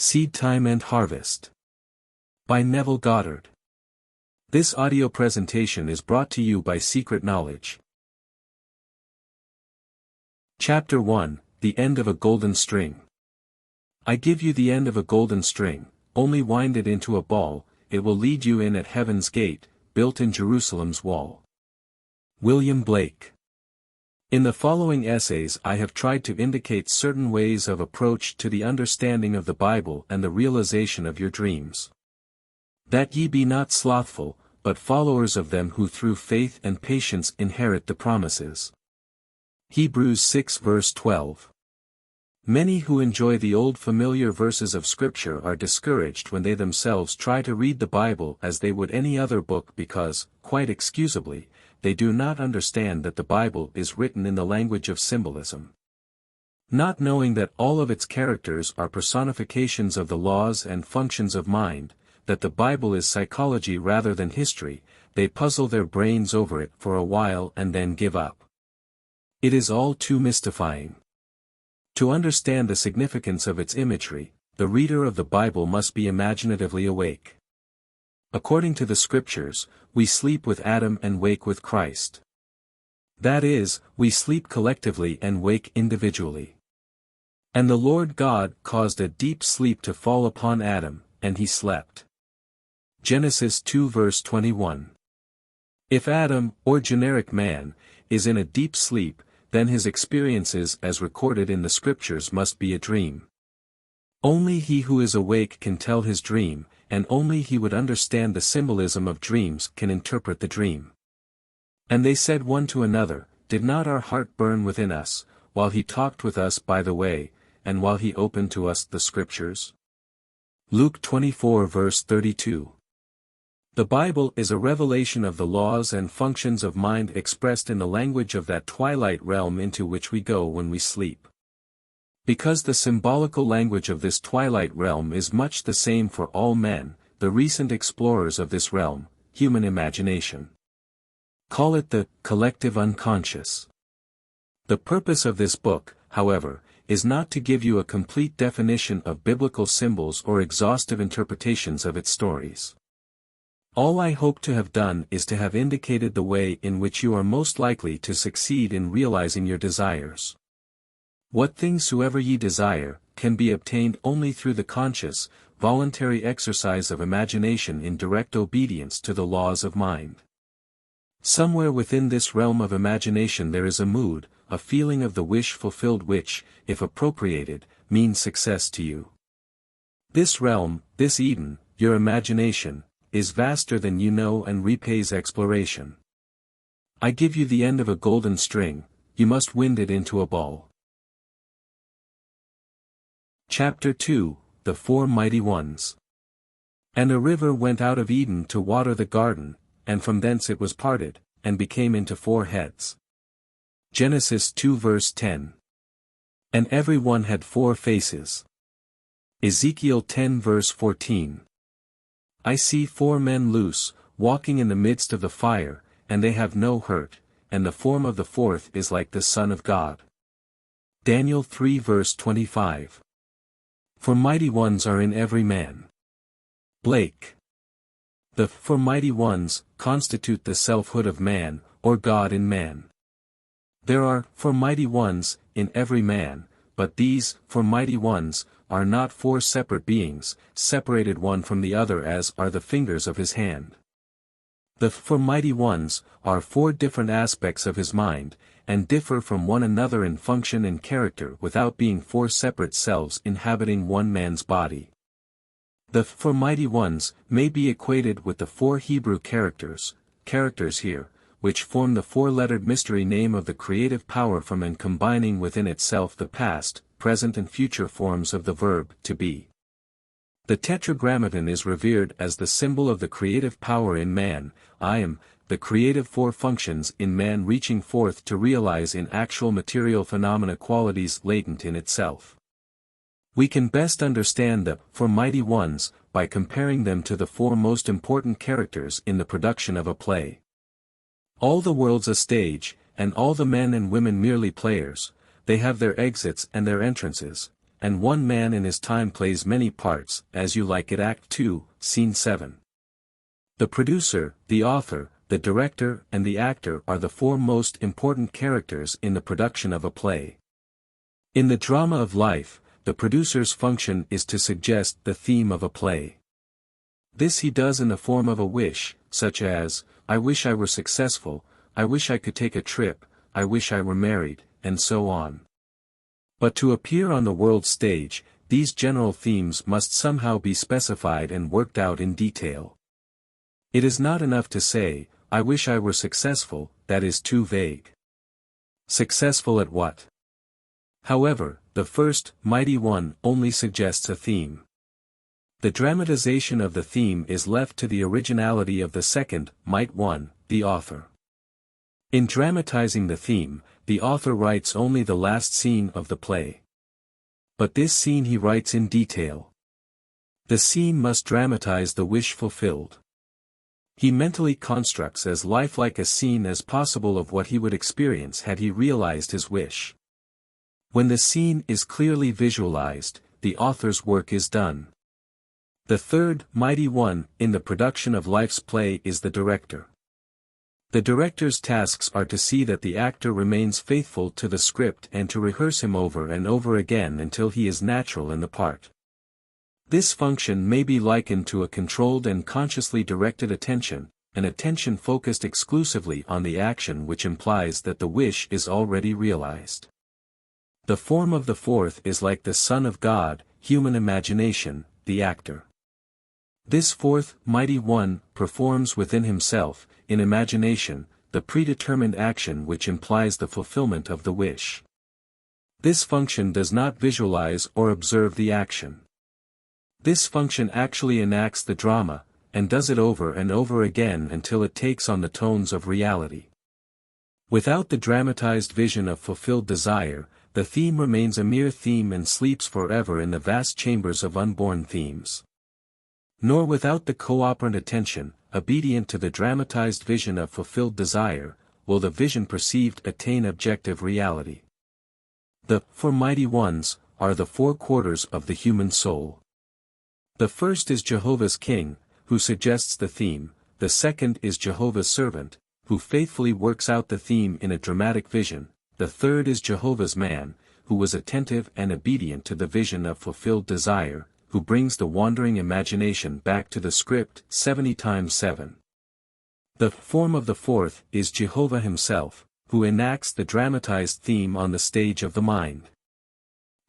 Seedtime and Harvest. By Neville Goddard. This audio presentation is brought to you by Secret Knowledge. Chapter 1, The End of a Golden String. I give you the end of a golden string, only wind it into a ball, it will lead you in at heaven's gate, built in Jerusalem's wall. William Blake. In the following essays I have tried to indicate certain ways of approach to the understanding of the Bible and the realization of your dreams. That ye be not slothful, but followers of them who through faith and patience inherit the promises. Hebrews 6 verse 12. Many who enjoy the old familiar verses of Scripture are discouraged when they themselves try to read the Bible as they would any other book because, quite excusably, they do not understand that the Bible is written in the language of symbolism. Not knowing that all of its characters are personifications of the laws and functions of mind, that the Bible is psychology rather than history, they puzzle their brains over it for a while and then give up. It is all too mystifying. To understand the significance of its imagery, the reader of the Bible must be imaginatively awake. According to the Scriptures, we sleep with Adam and wake with Christ. That is, we sleep collectively and wake individually. And the Lord God caused a deep sleep to fall upon Adam, and he slept. Genesis 2 verse 21. If Adam, or generic man, is in a deep sleep, then his experiences as recorded in the Scriptures must be a dream. Only he who is awake can tell his dream, and only he would understand the symbolism of dreams can interpret the dream. And they said one to another, Did not our heart burn within us, while he talked with us by the way, and while he opened to us the Scriptures? Luke 24 verse 32. The Bible is a revelation of the laws and functions of mind expressed in the language of that twilight realm into which we go when we sleep. Because the symbolical language of this twilight realm is much the same for all men, the recent explorers of this realm, human imagination, call it the collective unconscious. The purpose of this book, however, is not to give you a complete definition of biblical symbols or exhaustive interpretations of its stories. All I hope to have done is to have indicated the way in which you are most likely to succeed in realizing your desires. What things soever ye desire, can be obtained only through the conscious, voluntary exercise of imagination in direct obedience to the laws of mind. Somewhere within this realm of imagination there is a mood, a feeling of the wish fulfilled which, if appropriated, means success to you. This realm, this Eden, your imagination, is vaster than you know and repays exploration. I give you the end of a golden string, you must wind it into a ball. Chapter 2, The Four Mighty Ones. And a river went out of Eden to water the garden, and from thence it was parted, and became into four heads. Genesis 2 verse 10. And every one had four faces. Ezekiel 10 verse 14. I see four men loose, walking in the midst of the fire, and they have no hurt, and the form of the fourth is like the Son of God. Daniel 3 verse 25. For mighty ones are in every man. Blake. The for mighty ones constitute the selfhood of man, or God in man. There are for mighty ones in every man, but these for mighty ones are not four separate beings, separated one from the other as are the fingers of his hand. The for mighty ones are four different aspects of his mind, and differ from one another in function and character without being four separate selves inhabiting one man's body. The for mighty ones may be equated with the four Hebrew characters here, which form the four-lettered mystery name of the creative power from and combining within itself the past, present and future forms of the verb to be. The Tetragrammaton is revered as the symbol of the creative power in man. I am, the creative four functions in man reaching forth to realize in actual material phenomena qualities latent in itself. We can best understand the for mighty ones by comparing them to the four most important characters in the production of a play. All the world's a stage, and all the men and women merely players. They have their exits and their entrances, and one man in his time plays many parts, as you like it. Act 2, Scene 7. The producer, the author, the director and the actor are the four most important characters in the production of a play. In the drama of life, the producer's function is to suggest the theme of a play. This he does in the form of a wish, such as, I wish I were successful, I wish I could take a trip, I wish I were married, and so on. But to appear on the world stage, these general themes must somehow be specified and worked out in detail. It is not enough to say, I wish I were successful, that is too vague. Successful at what? However, the first, mighty one, only suggests a theme. The dramatization of the theme is left to the originality of the second, might one, the author. In dramatizing the theme, the author writes only the last scene of the play. But this scene he writes in detail. The scene must dramatize the wish fulfilled. He mentally constructs as lifelike a scene as possible of what he would experience had he realized his wish. When the scene is clearly visualized, the author's work is done. The third, mighty one, in the production of life's play is the director. The director's tasks are to see that the actor remains faithful to the script and to rehearse him over and over again until he is natural in the part. This function may be likened to a controlled and consciously directed attention, an attention focused exclusively on the action, which implies that the wish is already realized. The form of the fourth is like the Son of God, human imagination, the actor. This fourth, mighty one, performs within himself, in imagination, the predetermined action which implies the fulfillment of the wish. This function does not visualize or observe the action. This function actually enacts the drama, and does it over and over again until it takes on the tones of reality. Without the dramatized vision of fulfilled desire, the theme remains a mere theme and sleeps forever in the vast chambers of unborn themes. Nor without the cooperant attention, obedient to the dramatized vision of fulfilled desire, will the vision perceived attain objective reality. The four mighty ones are the four quarters of the human soul. The first is Jehovah's King, who suggests the theme, the second is Jehovah's servant, who faithfully works out the theme in a dramatic vision, the third is Jehovah's man, who was attentive and obedient to the vision of fulfilled desire, who brings the wandering imagination back to the script 70 times 7. The form of the fourth is Jehovah himself, who enacts the dramatized theme on the stage of the mind.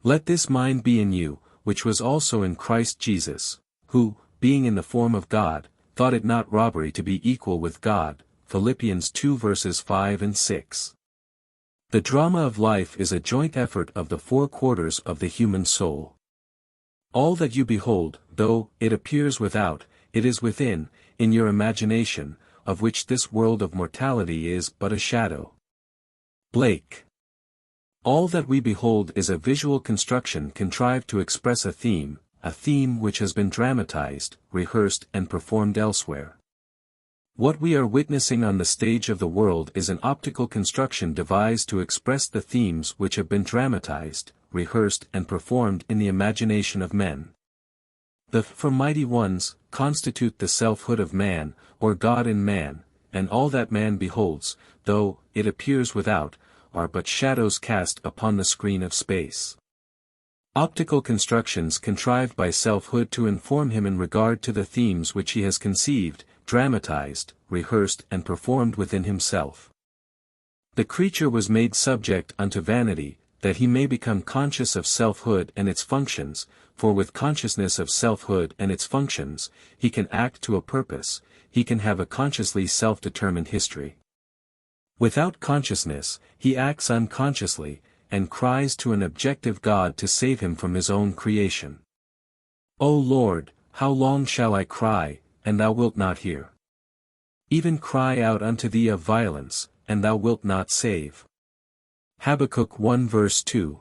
Let this mind be in you, which was also in Christ Jesus, who, being in the form of God, thought it not robbery to be equal with God. Philippians 2 verses 5 and 6. The drama of life is a joint effort of the four quarters of the human soul. All that you behold, though it appears without, it is within, in your imagination, of which this world of mortality is but a shadow. Blake. All that we behold is a visual construction contrived to express a theme which has been dramatized, rehearsed and performed elsewhere. What we are witnessing on the stage of the world is an optical construction devised to express the themes which have been dramatized, rehearsed and performed in the imagination of men. The four mighty ones constitute the selfhood of man, or God in man, and all that man beholds, though it appears without, are but shadows cast upon the screen of space. Optical constructions contrived by selfhood to inform him in regard to the themes which he has conceived, dramatized, rehearsed and performed within himself. The creature was made subject unto vanity, that he may become conscious of selfhood and its functions, for with consciousness of selfhood and its functions, he can act to a purpose, he can have a consciously self-determined history. Without consciousness, he acts unconsciously, and cries to an objective God to save him from his own creation. O Lord, how long shall I cry, and thou wilt not hear? Even cry out unto thee of violence, and thou wilt not save. Habakkuk 1 verse 2.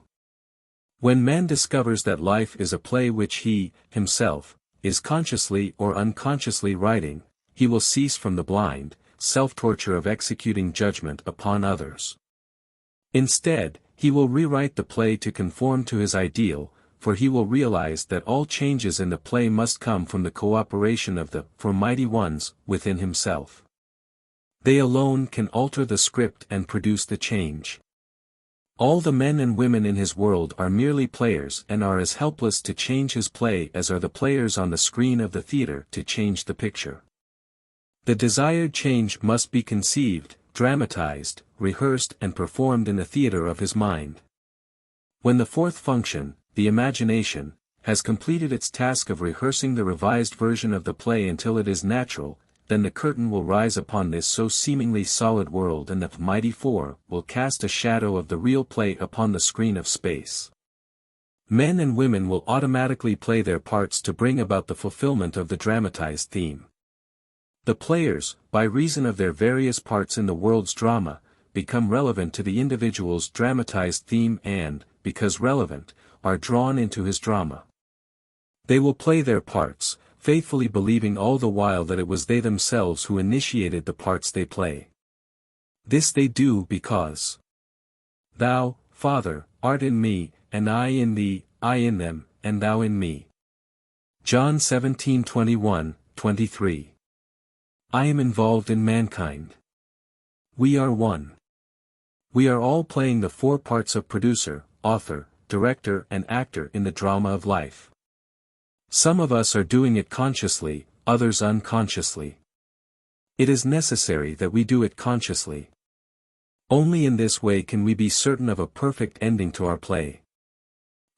When man discovers that life is a play which he, himself, is consciously or unconsciously writing, he will cease from the blind, self-torture of executing judgment upon others. Instead, he will rewrite the play to conform to his ideal, for he will realize that all changes in the play must come from the cooperation of the mighty ones within himself. They alone can alter the script and produce the change. All the men and women in his world are merely players and are as helpless to change his play as are the players on the screen of the theater to change the picture. The desired change must be conceived, dramatized, rehearsed and performed in the theater of his mind. When the fourth function, the imagination, has completed its task of rehearsing the revised version of the play until it is natural, then the curtain will rise upon this so seemingly solid world and the mighty four will cast a shadow of the real play upon the screen of space. Men and women will automatically play their parts to bring about the fulfillment of the dramatized theme. The players, by reason of their various parts in the world's drama, become relevant to the individual's dramatized theme and, because relevant, are drawn into his drama. They will play their parts, faithfully believing all the while that it was they themselves who initiated the parts they play. This they do because Thou, Father, art in me, and I in thee, I in them, and thou in me. John 17:21, 23. I am involved in mankind. We are one. We are all playing the four parts of producer, author, director and actor in the drama of life. Some of us are doing it consciously, others unconsciously. It is necessary that we do it consciously. Only in this way can we be certain of a perfect ending to our play.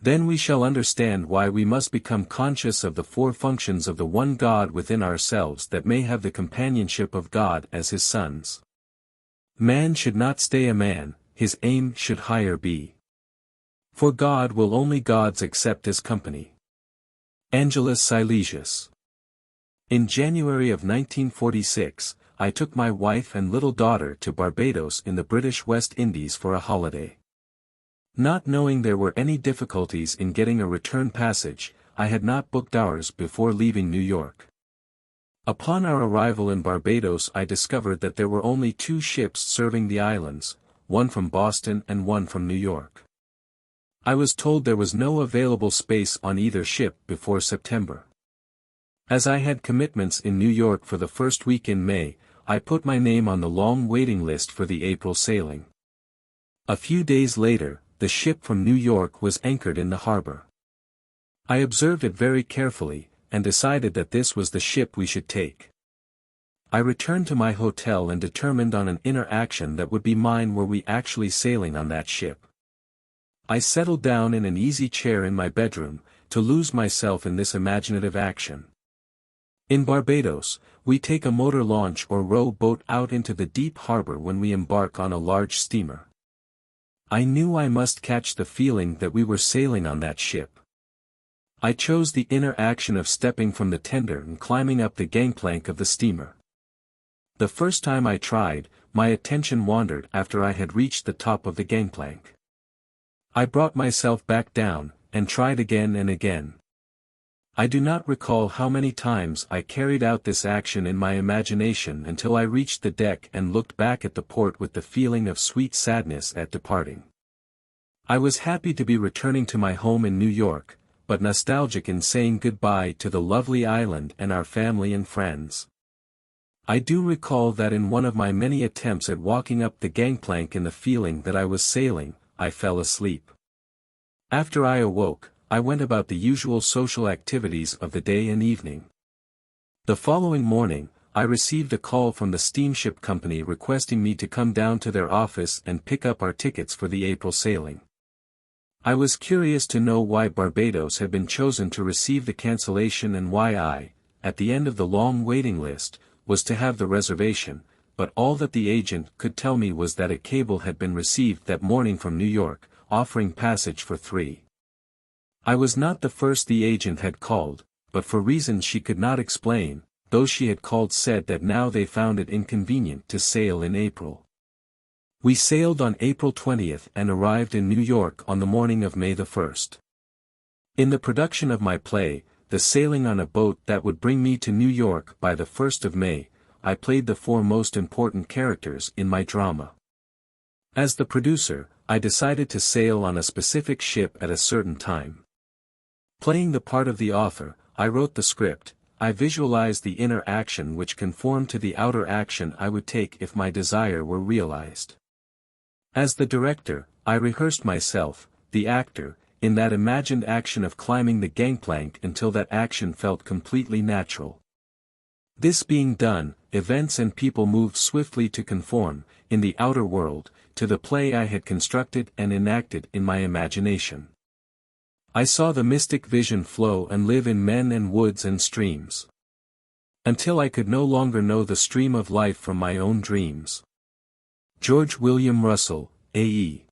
Then we shall understand why we must become conscious of the four functions of the one God within ourselves that may have the companionship of God as his sons. Man should not stay a man, his aim should higher be. For God will only gods accept his company. Angelus Silesius. In January of 1946, I took my wife and little daughter to Barbados in the British West Indies for a holiday. Not knowing there were any difficulties in getting a return passage, I had not booked ours before leaving New York. Upon our arrival in Barbados I discovered that there were only two ships serving the islands, one from Boston and one from New York. I was told there was no available space on either ship before September. As I had commitments in New York for the first week in May, I put my name on the long waiting list for the April sailing. A few days later, the ship from New York was anchored in the harbor. I observed it very carefully, and decided that this was the ship we should take. I returned to my hotel and determined on an inner action that would be mine were we actually sailing on that ship. I settled down in an easy chair in my bedroom, to lose myself in this imaginative action. In Barbados, we take a motor launch or row boat out into the deep harbor when we embark on a large steamer. I knew I must catch the feeling that we were sailing on that ship. I chose the inner action of stepping from the tender and climbing up the gangplank of the steamer. The first time I tried, my attention wandered after I had reached the top of the gangplank. I brought myself back down, and tried again and again. I do not recall how many times I carried out this action in my imagination until I reached the deck and looked back at the port with the feeling of sweet sadness at departing. I was happy to be returning to my home in New York, but nostalgic in saying goodbye to the lovely island and our family and friends. I do recall that in one of my many attempts at walking up the gangplank in the feeling that I was sailing, I fell asleep. After I awoke, I went about the usual social activities of the day and evening. The following morning, I received a call from the steamship company requesting me to come down to their office and pick up our tickets for the April sailing. I was curious to know why Barbados had been chosen to receive the cancellation and why I, at the end of the long waiting list, was to have the reservation, but all that the agent could tell me was that a cable had been received that morning from New York, offering passage for 3. I was not the first the agent had called, but for reasons she could not explain, those she had called said that now they found it inconvenient to sail in April. We sailed on April 20th and arrived in New York on the morning of May the 1st. In the production of my play, The Sailing on a Boat That Would Bring Me to New York by the 1st of May, I played the 4 most important characters in my drama. As the producer, I decided to sail on a specific ship at a certain time. Playing the part of the author, I wrote the script, I visualized the inner action which conformed to the outer action I would take if my desire were realized. As the director, I rehearsed myself, the actor, in that imagined action of climbing the gangplank until that action felt completely natural. This being done, events and people moved swiftly to conform, in the outer world, to the play I had constructed and enacted in my imagination. I saw the mystic vision flow and live in men and woods and streams. Until I could no longer know the stream of life from my own dreams. George William Russell, A.E.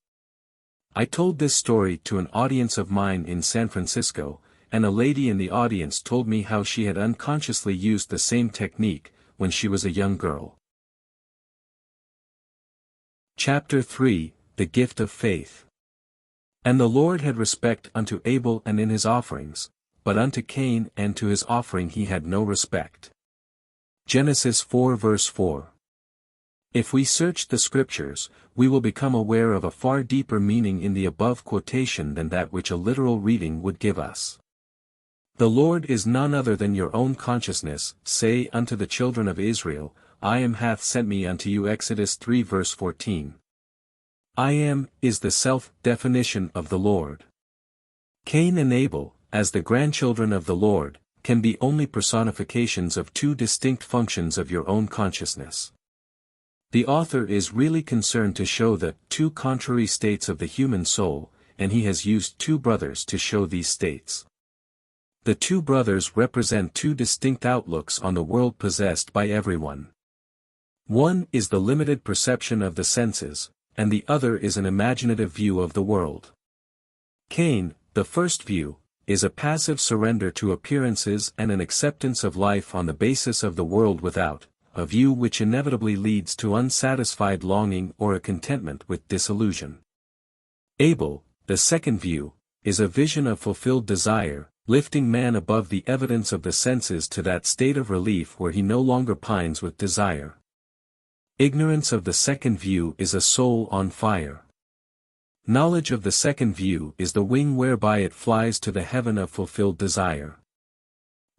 I told this story to an audience of mine in San Francisco, and a lady in the audience told me how she had unconsciously used the same technique, when she was a young girl. Chapter 3, The Gift of Faith. And the Lord had respect unto Abel and in his offerings, but unto Cain and to his offering he had no respect. Genesis 4 verse 4. If we search the scriptures, we will become aware of a far deeper meaning in the above quotation than that which a literal reading would give us. The Lord is none other than your own consciousness, say unto the children of Israel, I am hath sent me unto you. Exodus 3 verse 14. I am, is the self-definition of the Lord. Cain and Abel, as the grandchildren of the Lord, can be only personifications of two distinct functions of your own consciousness. The author is really concerned to show the two contrary states of the human soul, and he has used two brothers to show these states. The two brothers represent two distinct outlooks on the world possessed by everyone. One is the limited perception of the senses, and the other is an imaginative view of the world. Cain, the first view, is a passive surrender to appearances and an acceptance of life on the basis of the world without, a view which inevitably leads to unsatisfied longing or a contentment with disillusion. Abel, the second view, is a vision of fulfilled desire, lifting man above the evidence of the senses to that state of relief where he no longer pines with desire. Ignorance of the second view is a soul on fire. Knowledge of the second view is the wing whereby it flies to the heaven of fulfilled desire.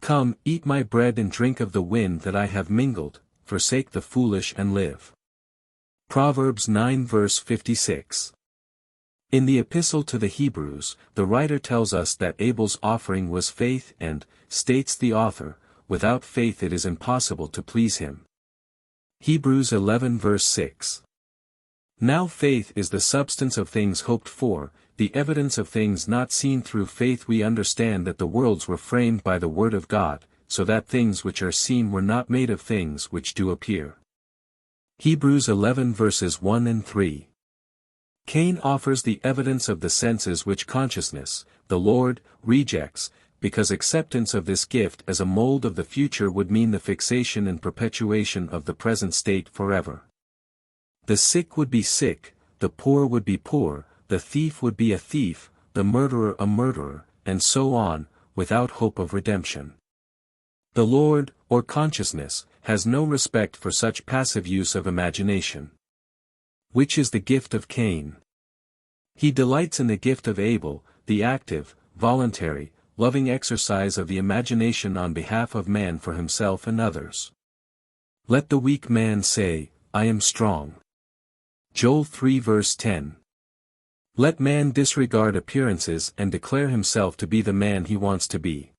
Come, eat my bread and drink of the wind that I have mingled, forsake the foolish and live. Proverbs 9 verse 56. In the Epistle to the Hebrews, the writer tells us that Abel's offering was faith and, states the author, without faith it is impossible to please him. Hebrews 11 verse 6. Now faith is the substance of things hoped for, the evidence of things not seen. Through faith we understand that the worlds were framed by the word of God, so that things which are seen were not made of things which do appear. Hebrews 11 verses 1 and 3. Cain offers the evidence of the senses which consciousness, the Lord, rejects, because acceptance of this gift as a mold of the future would mean the fixation and perpetuation of the present state forever. The sick would be sick, the poor would be poor, the thief would be a thief, the murderer a murderer, and so on, without hope of redemption. The Lord, or consciousness, has no respect for such passive use of imagination. Which is the gift of Cain? He delights in the gift of Abel, the active, voluntary, loving exercise of the imagination on behalf of man for himself and others. Let the weak man say, I am strong. Joel 3 verse 10. Let man disregard appearances and declare himself to be the man he wants to be.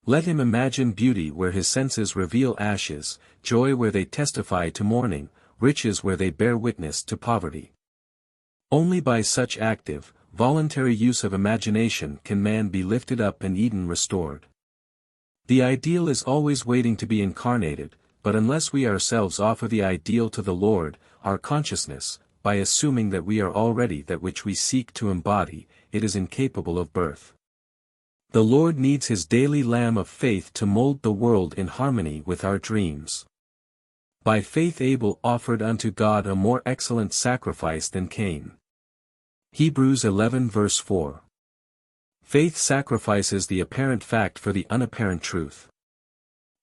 Let him imagine beauty where his senses reveal ashes, joy where they testify to mourning, riches where they bear witness to poverty. Only by such active, voluntary use of imagination can man be lifted up and Eden restored. The ideal is always waiting to be incarnated, but unless we ourselves offer the ideal to the Lord, our consciousness, by assuming that we are already that which we seek to embody, it is incapable of birth. The Lord needs his daily lamb of faith to mold the world in harmony with our dreams. By faith Abel offered unto God a more excellent sacrifice than Cain. Hebrews 11 verse 4. Faith sacrifices the apparent fact for the unapparent truth.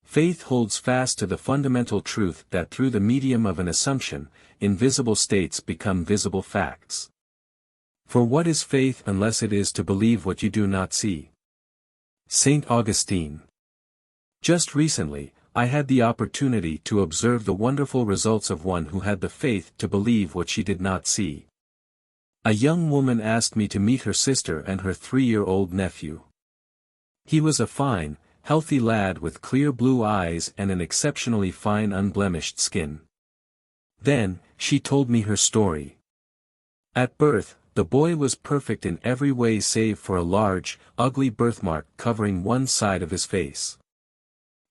Faith holds fast to the fundamental truth that through the medium of an assumption, invisible states become visible facts. For what is faith unless it is to believe what you do not see? Saint Augustine. Just recently, I had the opportunity to observe the wonderful results of one who had the faith to believe what she did not see. A young woman asked me to meet her sister and her 3-year-old nephew. He was a fine, healthy lad with clear blue eyes and an exceptionally fine unblemished skin. Then, she told me her story. At birth, the boy was perfect in every way save for a large, ugly birthmark covering one side of his face.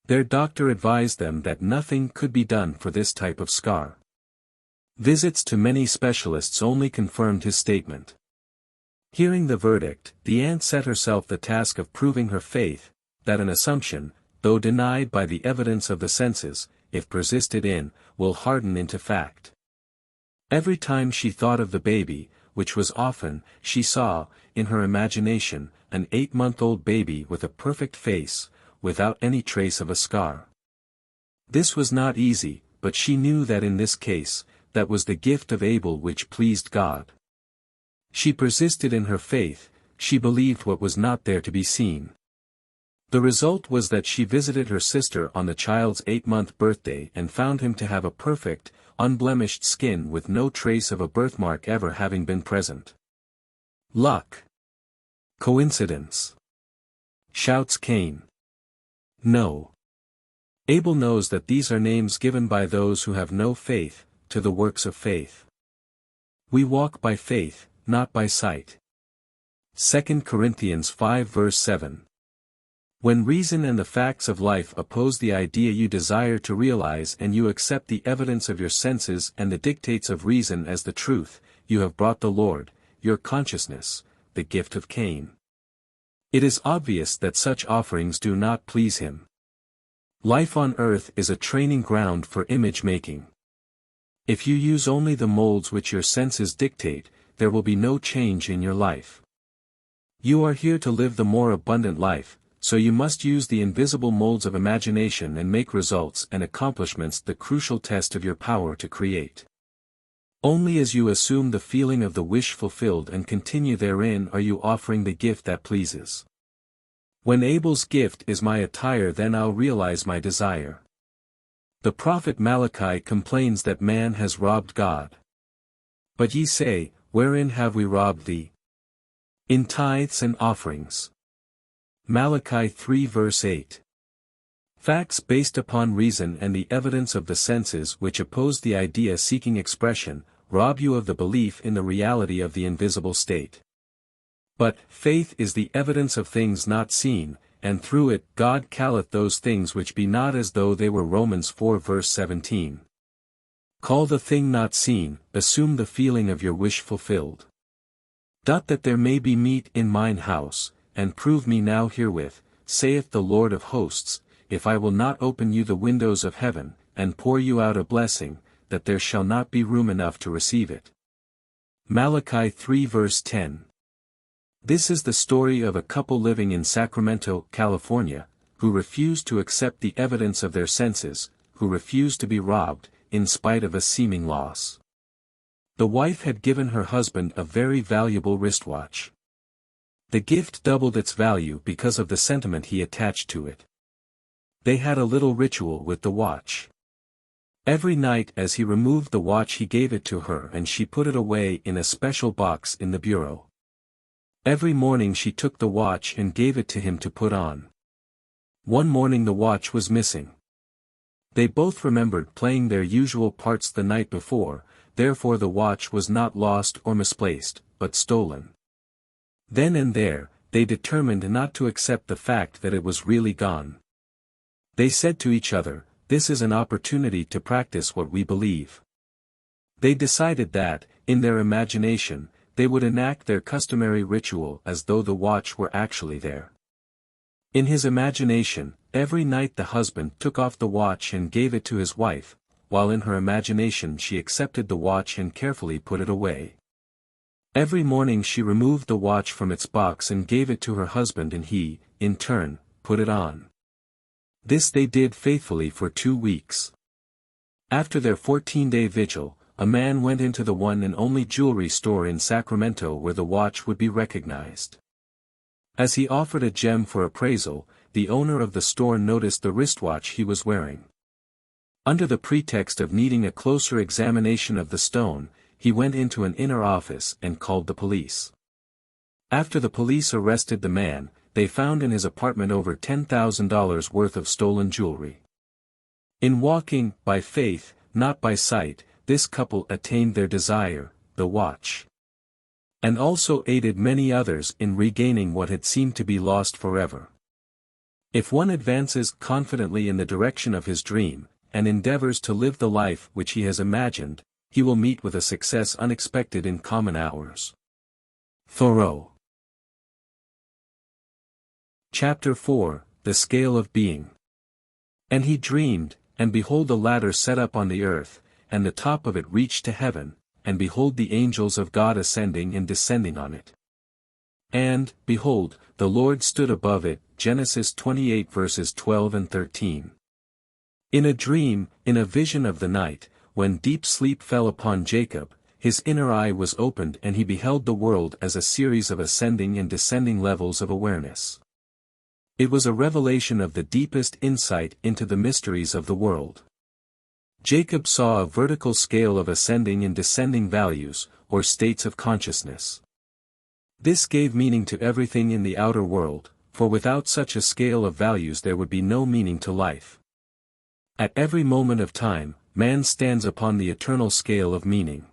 Their doctor advised them that nothing could be done for this type of scar. Visits to many specialists only confirmed his statement. Hearing the verdict, the aunt set herself the task of proving her faith, that an assumption, though denied by the evidence of the senses, if persisted in, will harden into fact. Every time she thought of the baby, which was often, she saw, in her imagination, an 8-month-old baby with a perfect face, without any trace of a scar. This was not easy, but she knew that in this case, that was the gift of Abel which pleased God. She persisted in her faith, she believed what was not there to be seen. The result was that she visited her sister on the child's 8-month birthday and found him to have a perfect, unblemished skin with no trace of a birthmark ever having been present. Luck? Coincidence? Shouts Cain. No. Abel knows that these are names given by those who have no faith, to the works of faith. We walk by faith, not by sight. 2 Corinthians 5 verse 7. When reason and the facts of life oppose the idea you desire to realize and you accept the evidence of your senses and the dictates of reason as the truth, you have brought the Lord, your consciousness, the gift of Cain. It is obvious that such offerings do not please him. Life on earth is a training ground for image making. If you use only the molds which your senses dictate, there will be no change in your life. You are here to live the more abundant life, so you must use the invisible molds of imagination and make results and accomplishments the crucial test of your power to create. Only as you assume the feeling of the wish fulfilled and continue therein are you offering the gift that pleases. When Abel's gift is my attire, then I'll realize my desire. The prophet Malachi complains that man has robbed God. But ye say, wherein have we robbed thee? In tithes and offerings. Malachi 3 verse 8. Facts based upon reason and the evidence of the senses which oppose the idea seeking expression, rob you of the belief in the reality of the invisible state. But, faith is the evidence of things not seen, and through it God calleth those things which be not as though they were. Romans 4 verse 17. Call the thing not seen, assume the feeling of your wish fulfilled. That there may be meat in mine house, and prove me now herewith, saith the Lord of hosts, if I will not open you the windows of heaven, and pour you out a blessing, that there shall not be room enough to receive it. Malachi 3 verse 10. This is the story of a couple living in Sacramento, California, who refused to accept the evidence of their senses, who refused to be robbed, in spite of a seeming loss. The wife had given her husband a very valuable wristwatch. The gift doubled its value because of the sentiment he attached to it. They had a little ritual with the watch. Every night as he removed the watch he gave it to her and she put it away in a special box in the bureau. Every morning she took the watch and gave it to him to put on. One morning the watch was missing. They both remembered playing their usual parts the night before, therefore the watch was not lost or misplaced, but stolen. Then and there, they determined not to accept the fact that it was really gone. They said to each other, this is an opportunity to practice what we believe. They decided that, in their imagination, they would enact their customary ritual as though the watch were actually there. In his imagination, every night the husband took off the watch and gave it to his wife, while in her imagination she accepted the watch and carefully put it away. Every morning she removed the watch from its box and gave it to her husband and he, in turn, put it on. This they did faithfully for 2 weeks. After their 14-day vigil, a man went into the one and only jewelry store in Sacramento where the watch would be recognized. As he offered a gem for appraisal, the owner of the store noticed the wristwatch he was wearing. Under the pretext of needing a closer examination of the stone, he went into an inner office and called the police. After the police arrested the man, they found in his apartment over $10,000 worth of stolen jewelry. In walking, by faith, not by sight, this couple attained their desire, the watch. And also aided many others in regaining what had seemed to be lost forever. If one advances confidently in the direction of his dream, and endeavors to live the life which he has imagined, he will meet with a success unexpected in common hours. Thoreau. Chapter 4, The Scale of Being. And he dreamed, and behold a ladder set up on the earth, and the top of it reached to heaven, and behold the angels of God ascending and descending on it. And, behold, the Lord stood above it. Genesis 28 verses 12 and 13. In a dream, in a vision of the night, when deep sleep fell upon Jacob, his inner eye was opened and he beheld the world as a series of ascending and descending levels of awareness. It was a revelation of the deepest insight into the mysteries of the world. Jacob saw a vertical scale of ascending and descending values, or states of consciousness. This gave meaning to everything in the outer world, for without such a scale of values there would be no meaning to life. At every moment of time, man stands upon the eternal scale of meaning.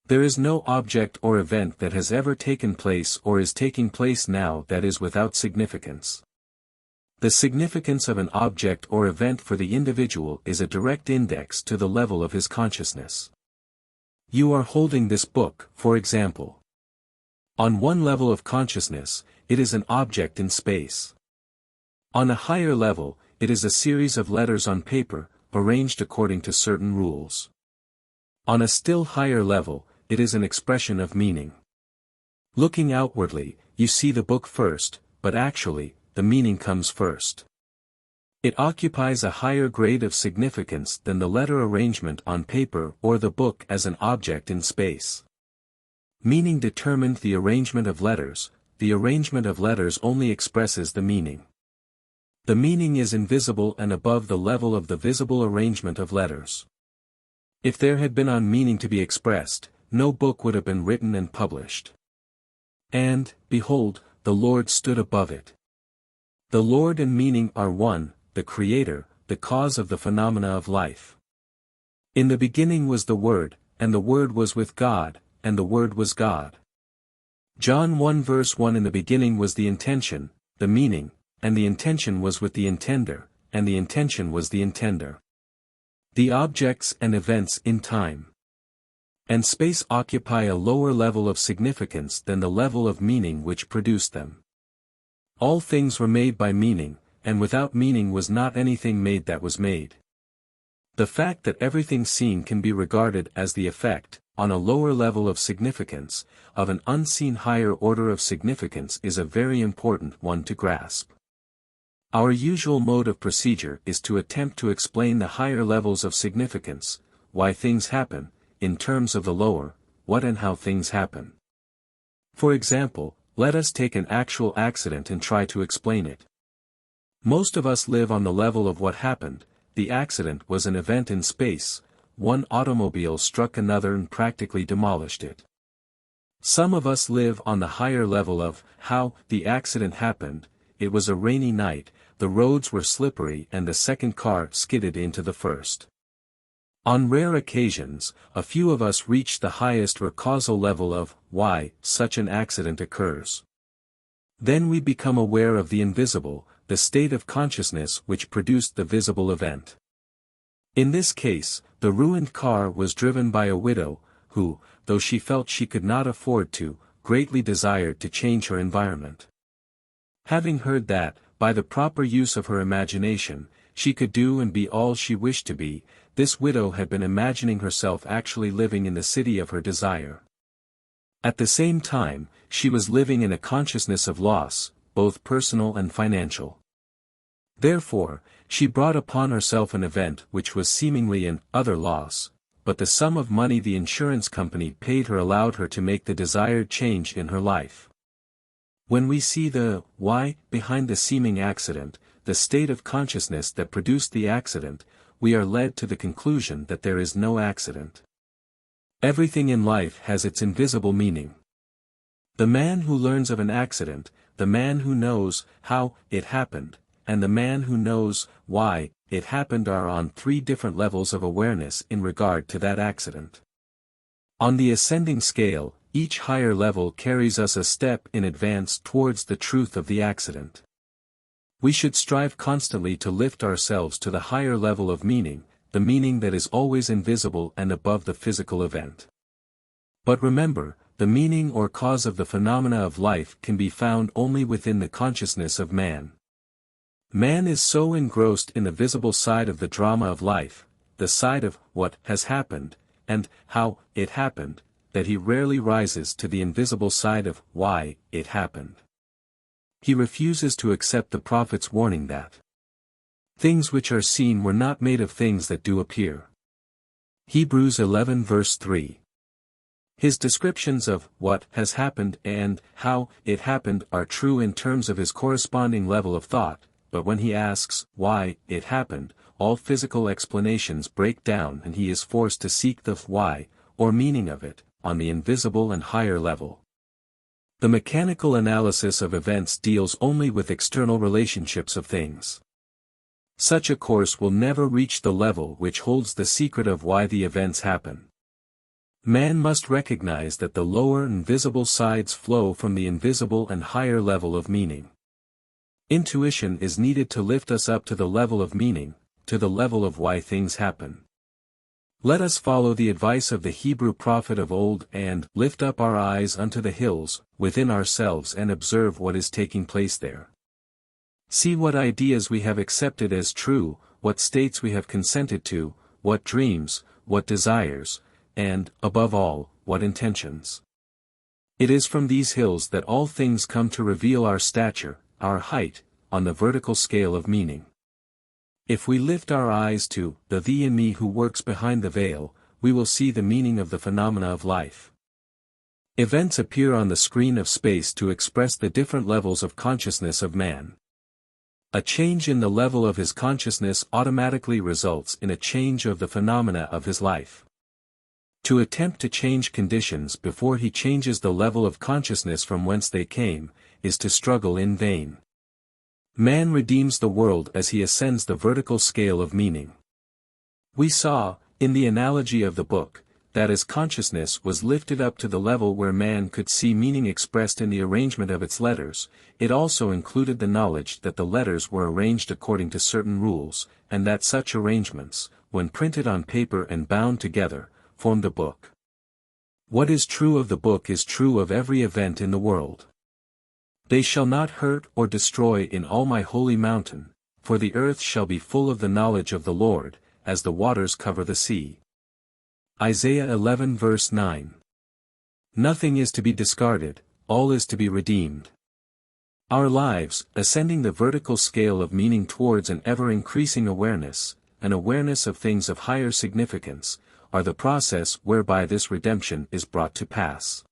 There is no object or event that has ever taken place or is taking place now that is without significance. The significance of an object or event for the individual is a direct index to the level of his consciousness. You are holding this book, for example. On one level of consciousness, it is an object in space. On a higher level, it is a series of letters on paper, arranged according to certain rules. On a still higher level, it is an expression of meaning. Looking outwardly, you see the book first, but actually, the meaning comes first. It occupies a higher grade of significance than the letter arrangement on paper or the book as an object in space. Meaning determined the arrangement of letters, the arrangement of letters only expresses the meaning. The meaning is invisible and above the level of the visible arrangement of letters. If there had been on meaning to be expressed, no book would have been written and published. And, behold, the Lord stood above it. The Lord and meaning are one, the Creator, the cause of the phenomena of life. In the beginning was the Word, and the Word was with God, and the Word was God. John 1 verse 1. In the beginning was the intention, the meaning, and the intention was with the intender, and the intention was the intender. The objects and events in time and space occupy a lower level of significance than the level of meaning which produced them. All things were made by meaning, and without meaning was not anything made that was made. The fact that everything seen can be regarded as the effect, on a lower level of significance, of an unseen higher order of significance is a very important one to grasp. Our usual mode of procedure is to attempt to explain the higher levels of significance, why things happen, in terms of the lower, what and how things happen. For example, let us take an actual accident and try to explain it. Most of us live on the level of what happened. The accident was an event in space, one automobile struck another and practically demolished it. Some of us live on the higher level of how the accident happened. It was a rainy night, the roads were slippery and the second car skidded into the first. On rare occasions, a few of us reach the highest or causal level of why such an accident occurs. Then we become aware of the invisible, the state of consciousness which produced the visible event. In this case, the ruined car was driven by a widow, who, though she felt she could not afford to, greatly desired to change her environment. Having heard that, by the proper use of her imagination, she could do and be all she wished to be, this widow had been imagining herself actually living in the city of her desire. At the same time, she was living in a consciousness of loss, both personal and financial. Therefore, she brought upon herself an event which was seemingly an utter loss, but the sum of money the insurance company paid her allowed her to make the desired change in her life. When we see the why behind the seeming accident, the state of consciousness that produced the accident, we are led to the conclusion that there is no accident. Everything in life has its invisible meaning. The man who learns of an accident, the man who knows how it happened, and the man who knows why it happened are on three different levels of awareness in regard to that accident. On the ascending scale, each higher level carries us a step in advance towards the truth of the accident. We should strive constantly to lift ourselves to the higher level of meaning, the meaning that is always invisible and above the physical event. But remember, the meaning or cause of the phenomena of life can be found only within the consciousness of man. Man is so engrossed in the visible side of the drama of life, the side of what has happened, and how it happened, that he rarely rises to the invisible side of why it happened. He refuses to accept the prophet's warning that things which are seen were not made of things that do appear. Hebrews 11 verse 3. His descriptions of what has happened and how it happened are true in terms of his corresponding level of thought, but when he asks why it happened, all physical explanations break down and he is forced to seek the why, or meaning of it, on the invisible and higher level. The mechanical analysis of events deals only with external relationships of things. Such a course will never reach the level which holds the secret of why the events happen. Man must recognize that the lower and visible sides flow from the invisible and higher level of meaning. Intuition is needed to lift us up to the level of meaning, to the level of why things happen. Let us follow the advice of the Hebrew prophet of old and lift up our eyes unto the hills, within ourselves and observe what is taking place there. See what ideas we have accepted as true, what states we have consented to, what dreams, what desires, and, above all, what intentions. It is from these hills that all things come to reveal our stature, our height, on the vertical scale of meaning. If we lift our eyes to the thee in me who works behind the veil, we will see the meaning of the phenomena of life. Events appear on the screen of space to express the different levels of consciousness of man. A change in the level of his consciousness automatically results in a change of the phenomena of his life. To attempt to change conditions before he changes the level of consciousness from whence they came, is to struggle in vain. Man redeems the world as he ascends the vertical scale of meaning. We saw, in the analogy of the book, that as consciousness was lifted up to the level where man could see meaning expressed in the arrangement of its letters, it also included the knowledge that the letters were arranged according to certain rules, and that such arrangements, when printed on paper and bound together, formed a book. What is true of the book is true of every event in the world. They shall not hurt or destroy in all my holy mountain, for the earth shall be full of the knowledge of the Lord, as the waters cover the sea. Isaiah 11 verse 9. Nothing is to be discarded, all is to be redeemed. Our lives, ascending the vertical scale of meaning towards an ever-increasing awareness, an awareness of things of higher significance, are the process whereby this redemption is brought to pass.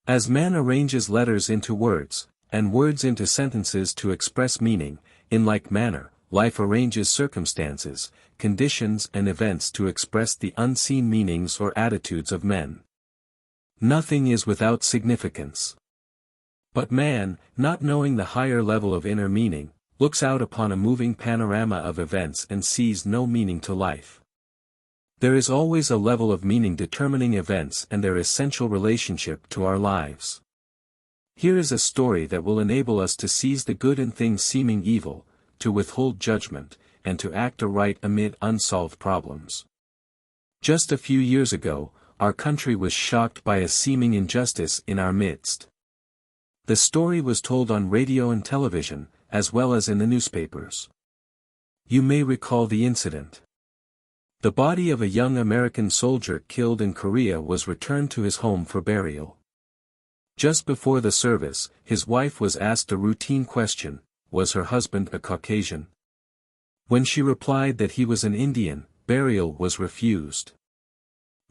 As man arranges letters into words, and words into sentences to express meaning, in like manner, life arranges circumstances, conditions and events to express the unseen meanings or attitudes of men. Nothing is without significance. But man, not knowing the higher level of inner meaning, looks out upon a moving panorama of events and sees no meaning to life. There is always a level of meaning determining events and their essential relationship to our lives. Here is a story that will enable us to seize the good in things seeming evil, to withhold judgment, and to act aright amid unsolved problems. Just a few years ago, our country was shocked by a seeming injustice in our midst. The story was told on radio and television, as well as in the newspapers. You may recall the incident. The body of a young American soldier killed in Korea was returned to his home for burial. Just before the service, his wife was asked a routine question: was her husband a Caucasian? When she replied that he was an Indian, burial was refused.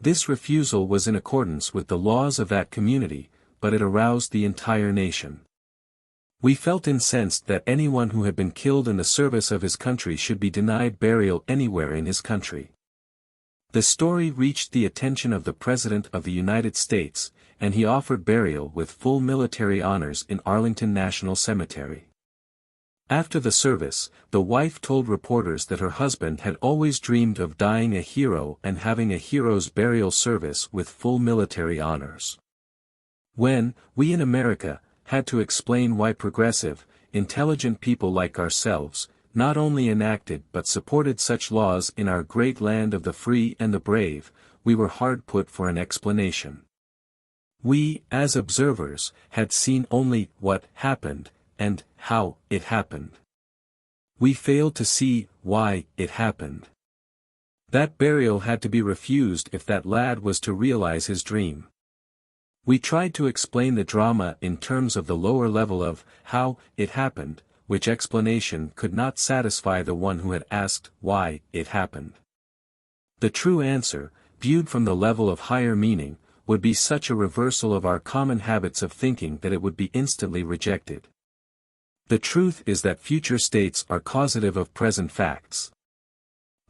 This refusal was in accordance with the laws of that community, but it aroused the entire nation. We felt incensed that anyone who had been killed in the service of his country should be denied burial anywhere in his country. The story reached the attention of the President of the United States, and he offered burial with full military honors in Arlington National Cemetery. After the service, the wife told reporters that her husband had always dreamed of dying a hero and having a hero's burial service with full military honors. When, we in America, had to explain why progressive, intelligent people like ourselves, not only enacted but supported such laws in our great land of the free and the brave, we were hard put for an explanation. We, as observers, had seen only what happened, and how it happened. We failed to see why it happened. That burial had to be refused if that lad was to realize his dream. We tried to explain the drama in terms of the lower level of how it happened, which explanation could not satisfy the one who had asked why it happened. The true answer, viewed from the level of higher meaning, would be such a reversal of our common habits of thinking that it would be instantly rejected. The truth is that future states are causative of present facts.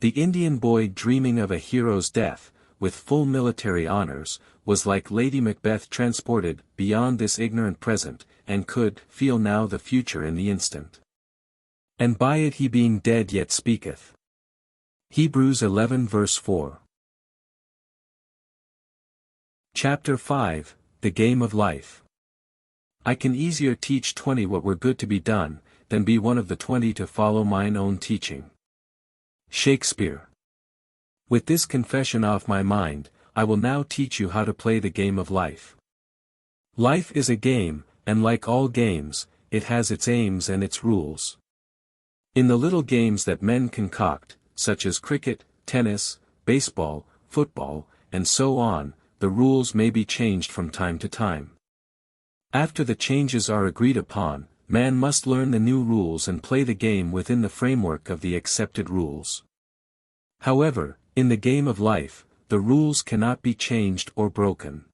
The Indian boy dreaming of a hero's death, with full military honors, was like Lady Macbeth transported beyond this ignorant present, and could feel now the future in the instant. And by it he being dead yet speaketh. Hebrews 11 verse 4. Chapter 5, The Game of Life. I can easier teach 20 what were good to be done, than be one of the 20 to follow mine own teaching. Shakespeare. With this confession off my mind, I will now teach you how to play the game of life. Life is a game, and like all games, it has its aims and its rules. In the little games that men concoct, such as cricket, tennis, baseball, football, and so on, the rules may be changed from time to time. After the changes are agreed upon, man must learn the new rules and play the game within the framework of the accepted rules. However, in the game of life, the rules cannot be changed or broken.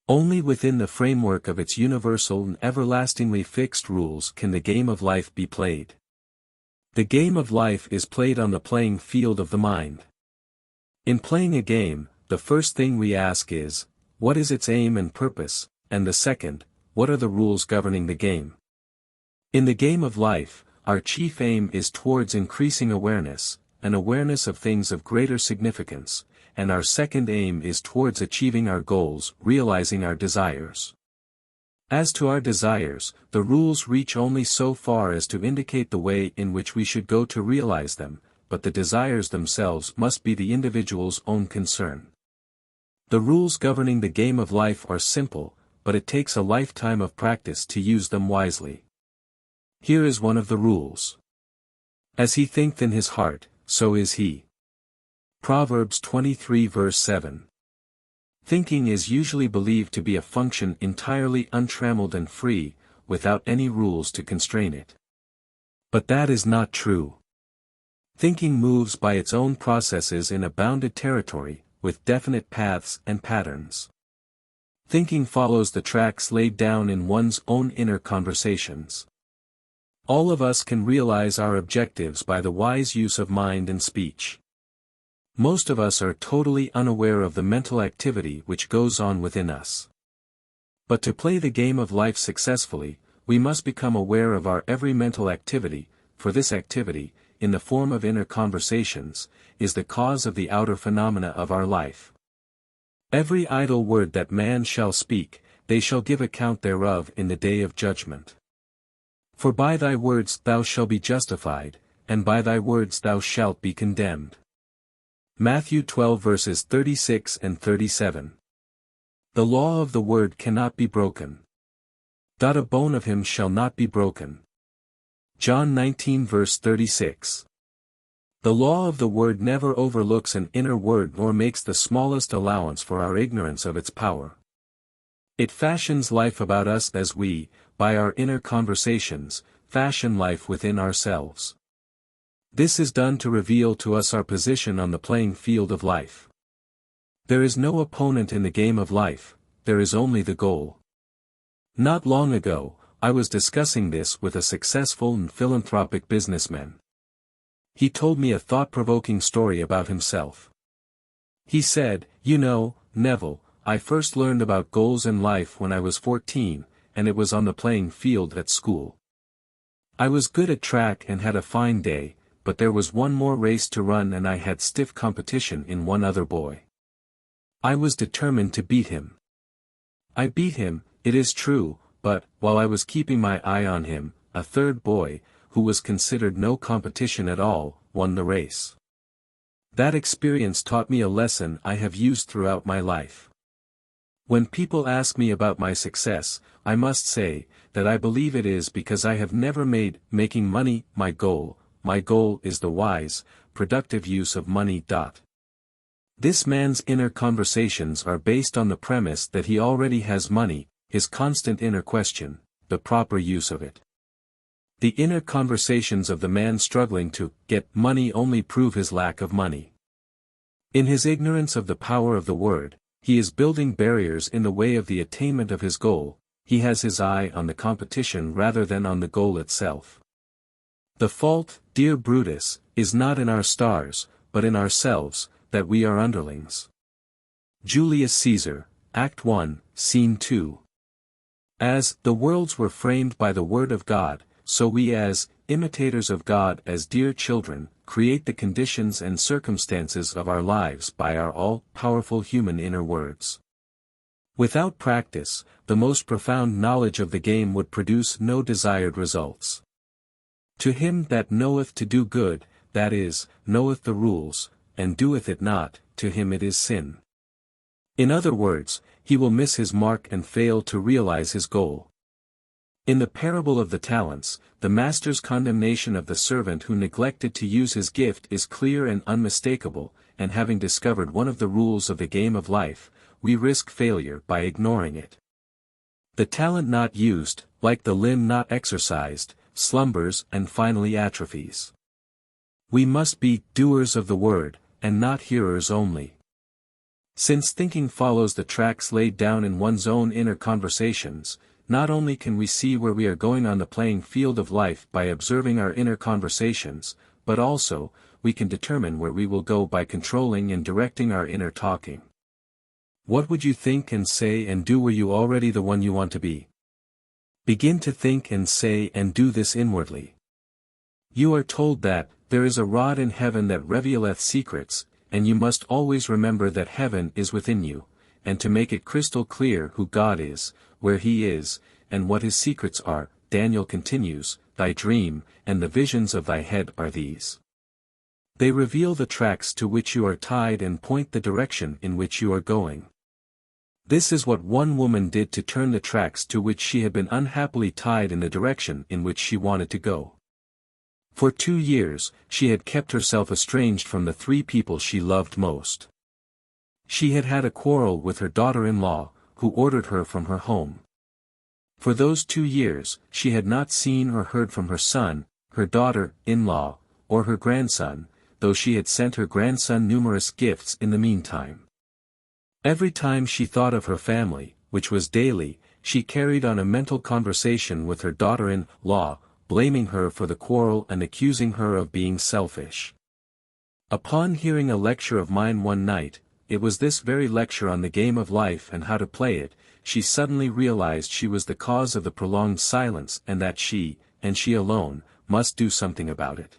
Only within the framework of its universal and everlastingly fixed rules can the game of life be played. The game of life is played on the playing field of the mind. In playing a game, the first thing we ask is, what is its aim and purpose, and the second, what are the rules governing the game? In the game of life, our chief aim is towards increasing awareness, an awareness of things of greater significance, and our second aim is towards achieving our goals, realizing our desires. As to our desires, the rules reach only so far as to indicate the way in which we should go to realize them, but the desires themselves must be the individual's own concern. The rules governing the game of life are simple, but it takes a lifetime of practice to use them wisely. Here is one of the rules. As he thinketh in his heart, so is he. Proverbs 23 verse 7. Thinking is usually believed to be a function entirely untrammeled and free, without any rules to constrain it. But that is not true. Thinking moves by its own processes in a bounded territory, with definite paths and patterns. Thinking follows the tracks laid down in one's own inner conversations. All of us can realize our objectives by the wise use of mind and speech. Most of us are totally unaware of the mental activity which goes on within us. But to play the game of life successfully, we must become aware of our every mental activity, for this activity, in the form of inner conversations, is the cause of the outer phenomena of our life. Every idle word that man shall speak, they shall give account thereof in the day of judgment. For by thy words thou shalt be justified, and by thy words thou shalt be condemned. Matthew 12 verses 36 and 37. The law of the word cannot be broken. Not a bone of him shall not be broken. John 19 verse 36. The law of the word never overlooks an inner word nor makes the smallest allowance for our ignorance of its power. It fashions life about us as we, by our inner conversations, fashion life within ourselves. This is done to reveal to us our position on the playing field of life. There is no opponent in the game of life, there is only the goal. Not long ago, I was discussing this with a successful and philanthropic businessman. He told me a thought-provoking story about himself. He said, "You know, Neville, I first learned about goals in life when I was 14, and it was on the playing field at school. I was good at track and had a fine day, but there was one more race to run and I had stiff competition in one other boy. I was determined to beat him. I beat him, it is true, but, while I was keeping my eye on him, a third boy, who was considered no competition at all, won the race. That experience taught me a lesson I have used throughout my life. When people ask me about my success, I must say, that I believe it is because I have never made making money my goal. My goal is the wise, productive use of money. This man's inner conversations are based on the premise that he already has money, his constant inner question, the proper use of it. The inner conversations of the man struggling to get money only prove his lack of money. In his ignorance of the power of the word, he is building barriers in the way of the attainment of his goal. He has his eye on the competition rather than on the goal itself. The fault, dear Brutus, is not in our stars, but in ourselves, that we are underlings. Julius Caesar, Act 1, Scene 2. As the worlds were framed by the word of God, so we as imitators of God, as dear children, create the conditions and circumstances of our lives by our all-powerful human inner words. Without practice, the most profound knowledge of the game would produce no desired results. To him that knoweth to do good, that is, knoweth the rules, and doeth it not, to him it is sin. In other words, he will miss his mark and fail to realize his goal. In the parable of the talents, the master's condemnation of the servant who neglected to use his gift is clear and unmistakable, and having discovered one of the rules of the game of life, we risk failure by ignoring it. The talent not used, like the limb not exercised, slumbers and finally atrophies. We must be doers of the word, and not hearers only. Since thinking follows the tracks laid down in one's own inner conversations, not only can we see where we are going on the playing field of life by observing our inner conversations, but also, we can determine where we will go by controlling and directing our inner talking. What would you think and say and do were you already the one you want to be? Begin to think and say and do this inwardly. You are told that, there is a rod in heaven that revealeth secrets, and you must always remember that heaven is within you, and to make it crystal clear who God is, where he is, and what his secrets are, Daniel continues, thy dream, and the visions of thy head are these. They reveal the tracks to which you are tied and point the direction in which you are going. This is what one woman did to turn the tracks to which she had been unhappily tied in the direction in which she wanted to go. For 2 years, she had kept herself estranged from the 3 people she loved most. She had had a quarrel with her daughter-in-law, who ordered her from her home. For those 2 years, she had not seen or heard from her son, her daughter-in-law, or her grandson, though she had sent her grandson numerous gifts in the meantime. Every time she thought of her family, which was daily, she carried on a mental conversation with her daughter-in-law, blaming her for the quarrel and accusing her of being selfish. Upon hearing a lecture of mine one night, it was this very lecture on the game of life and how to play it, she suddenly realized she was the cause of the prolonged silence and that she, and she alone, must do something about it.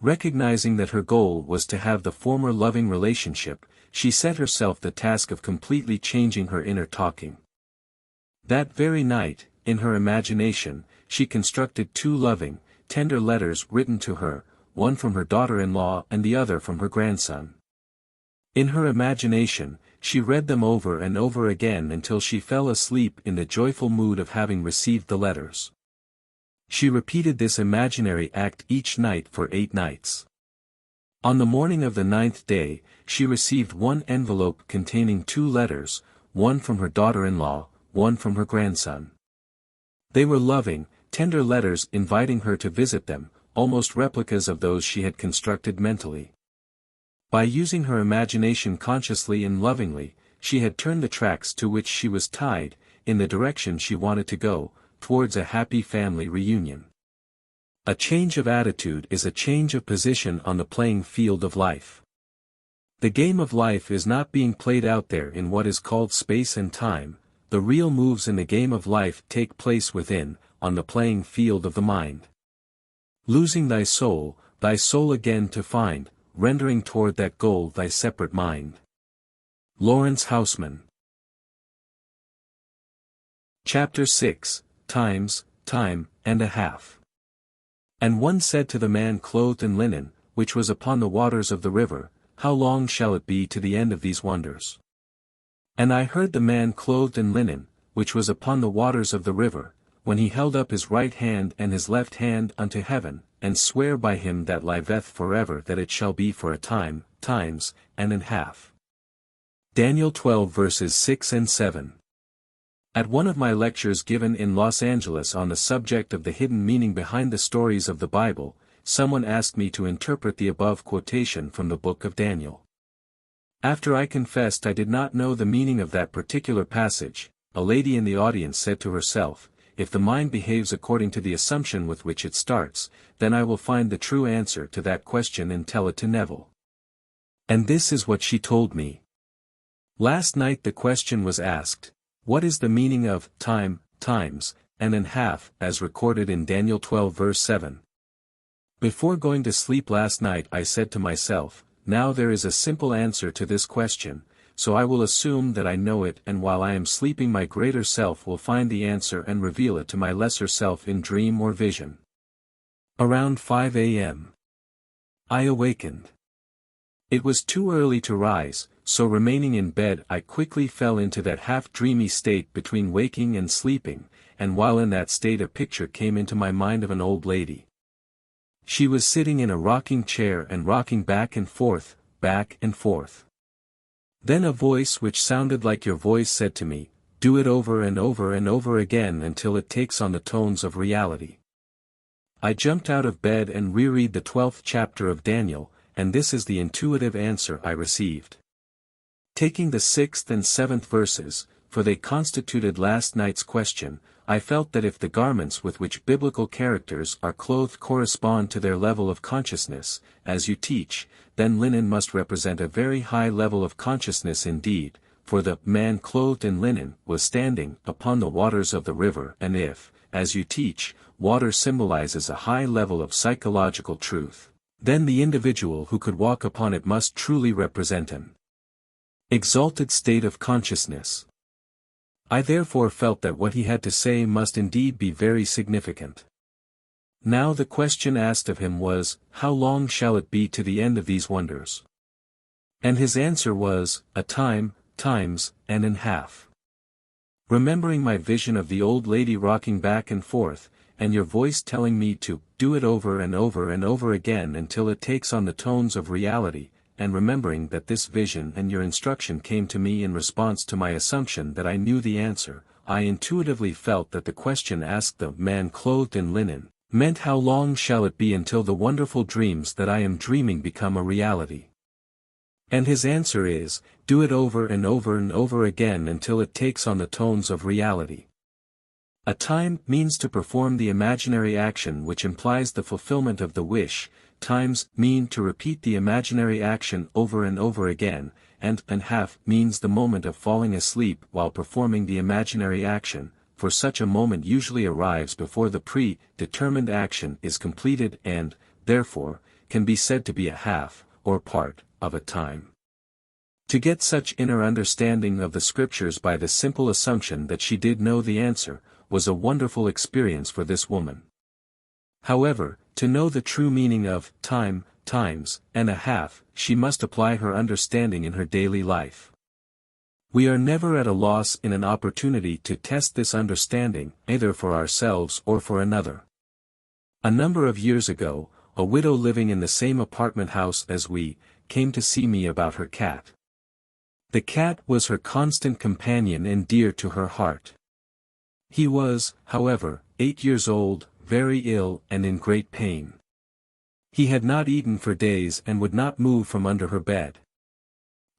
Recognizing that her goal was to have the former loving relationship, she set herself the task of completely changing her inner talking. That very night, in her imagination, she constructed 2 loving, tender letters written to her, one from her daughter-in-law and the other from her grandson. In her imagination, she read them over and over again until she fell asleep in the joyful mood of having received the letters. She repeated this imaginary act each night for 8 nights. On the morning of the 9th day, she received one envelope containing 2 letters, one from her daughter-in-law, one from her grandson. They were loving, tender letters inviting her to visit them, almost replicas of those she had constructed mentally. By using her imagination consciously and lovingly, she had turned the tracks to which she was tied, in the direction she wanted to go, towards a happy family reunion. A change of attitude is a change of position on the playing field of life. The game of life is not being played out there in what is called space and time. The real moves in the game of life take place within, on the playing field of the mind. Losing thy soul again to find, rendering toward that goal thy separate mind. Lawrence Houseman. Chapter 6, Time and a Half. And one said to the man clothed in linen, which was upon the waters of the river, How long shall it be to the end of these wonders? And I heard the man clothed in linen, which was upon the waters of the river, when he held up his right hand and his left hand unto heaven, and swear by him that liveth forever that it shall be for a time, times, and an half. Daniel 12 verses 6 and 7. At one of my lectures given in Los Angeles on the subject of the hidden meaning behind the stories of the Bible, someone asked me to interpret the above quotation from the book of Daniel. After I confessed I did not know the meaning of that particular passage, a lady in the audience said to herself, if the mind behaves according to the assumption with which it starts, then I will find the true answer to that question and tell it to Neville. And this is what she told me. Last night the question was asked, what is the meaning of time, times, and an half, as recorded in Daniel 12 verse 7? Before going to sleep last night I said to myself, now there is a simple answer to this question, so I will assume that I know it, and while I am sleeping my greater self will find the answer and reveal it to my lesser self in dream or vision. Around 5 a.m. I awakened. It was too early to rise, so remaining in bed I quickly fell into that half-dreamy state between waking and sleeping, and while in that state a picture came into my mind of an old lady. She was sitting in a rocking chair and rocking back and forth, back and forth. Then a voice which sounded like your voice said to me, do it over and over and over again until it takes on the tones of reality. I jumped out of bed and reread the 12th chapter of Daniel, and this is the intuitive answer I received. Taking the 6th and 7th verses, for they constituted last night's question, I felt that if the garments with which biblical characters are clothed correspond to their level of consciousness, as you teach, then linen must represent a very high level of consciousness indeed, for the man clothed in linen was standing upon the waters of the river, and if, as you teach, water symbolizes a high level of psychological truth, then the individual who could walk upon it must truly represent an exalted state of consciousness. I therefore felt that what he had to say must indeed be very significant. Now the question asked of him was, how long shall it be to the end of these wonders? And his answer was, a time, times, and an half. Remembering my vision of the old lady rocking back and forth, and your voice telling me to do it over and over and over again until it takes on the tones of reality, and remembering that this vision and your instruction came to me in response to my assumption that I knew the answer, I intuitively felt that the question asked the man clothed in linen, meant how long shall it be until the wonderful dreams that I am dreaming become a reality. And his answer is, do it over and over and over again until it takes on the tones of reality. A time means to perform the imaginary action which implies the fulfillment of the wish, times mean to repeat the imaginary action over and over again, and half means the moment of falling asleep while performing the imaginary action, for such a moment usually arrives before the predetermined action is completed and, therefore, can be said to be a half, or part, of a time. To get such inner understanding of the scriptures by the simple assumption that she did know the answer, was a wonderful experience for this woman. However, to know the true meaning of time, times, and a half, she must apply her understanding in her daily life. We are never at a loss in an opportunity to test this understanding, either for ourselves or for another. A number of years ago, a widow living in the same apartment house as we, came to see me about her cat. The cat was her constant companion and dear to her heart. He was, however, 8 years old, very ill and in great pain. He had not eaten for days and would not move from under her bed.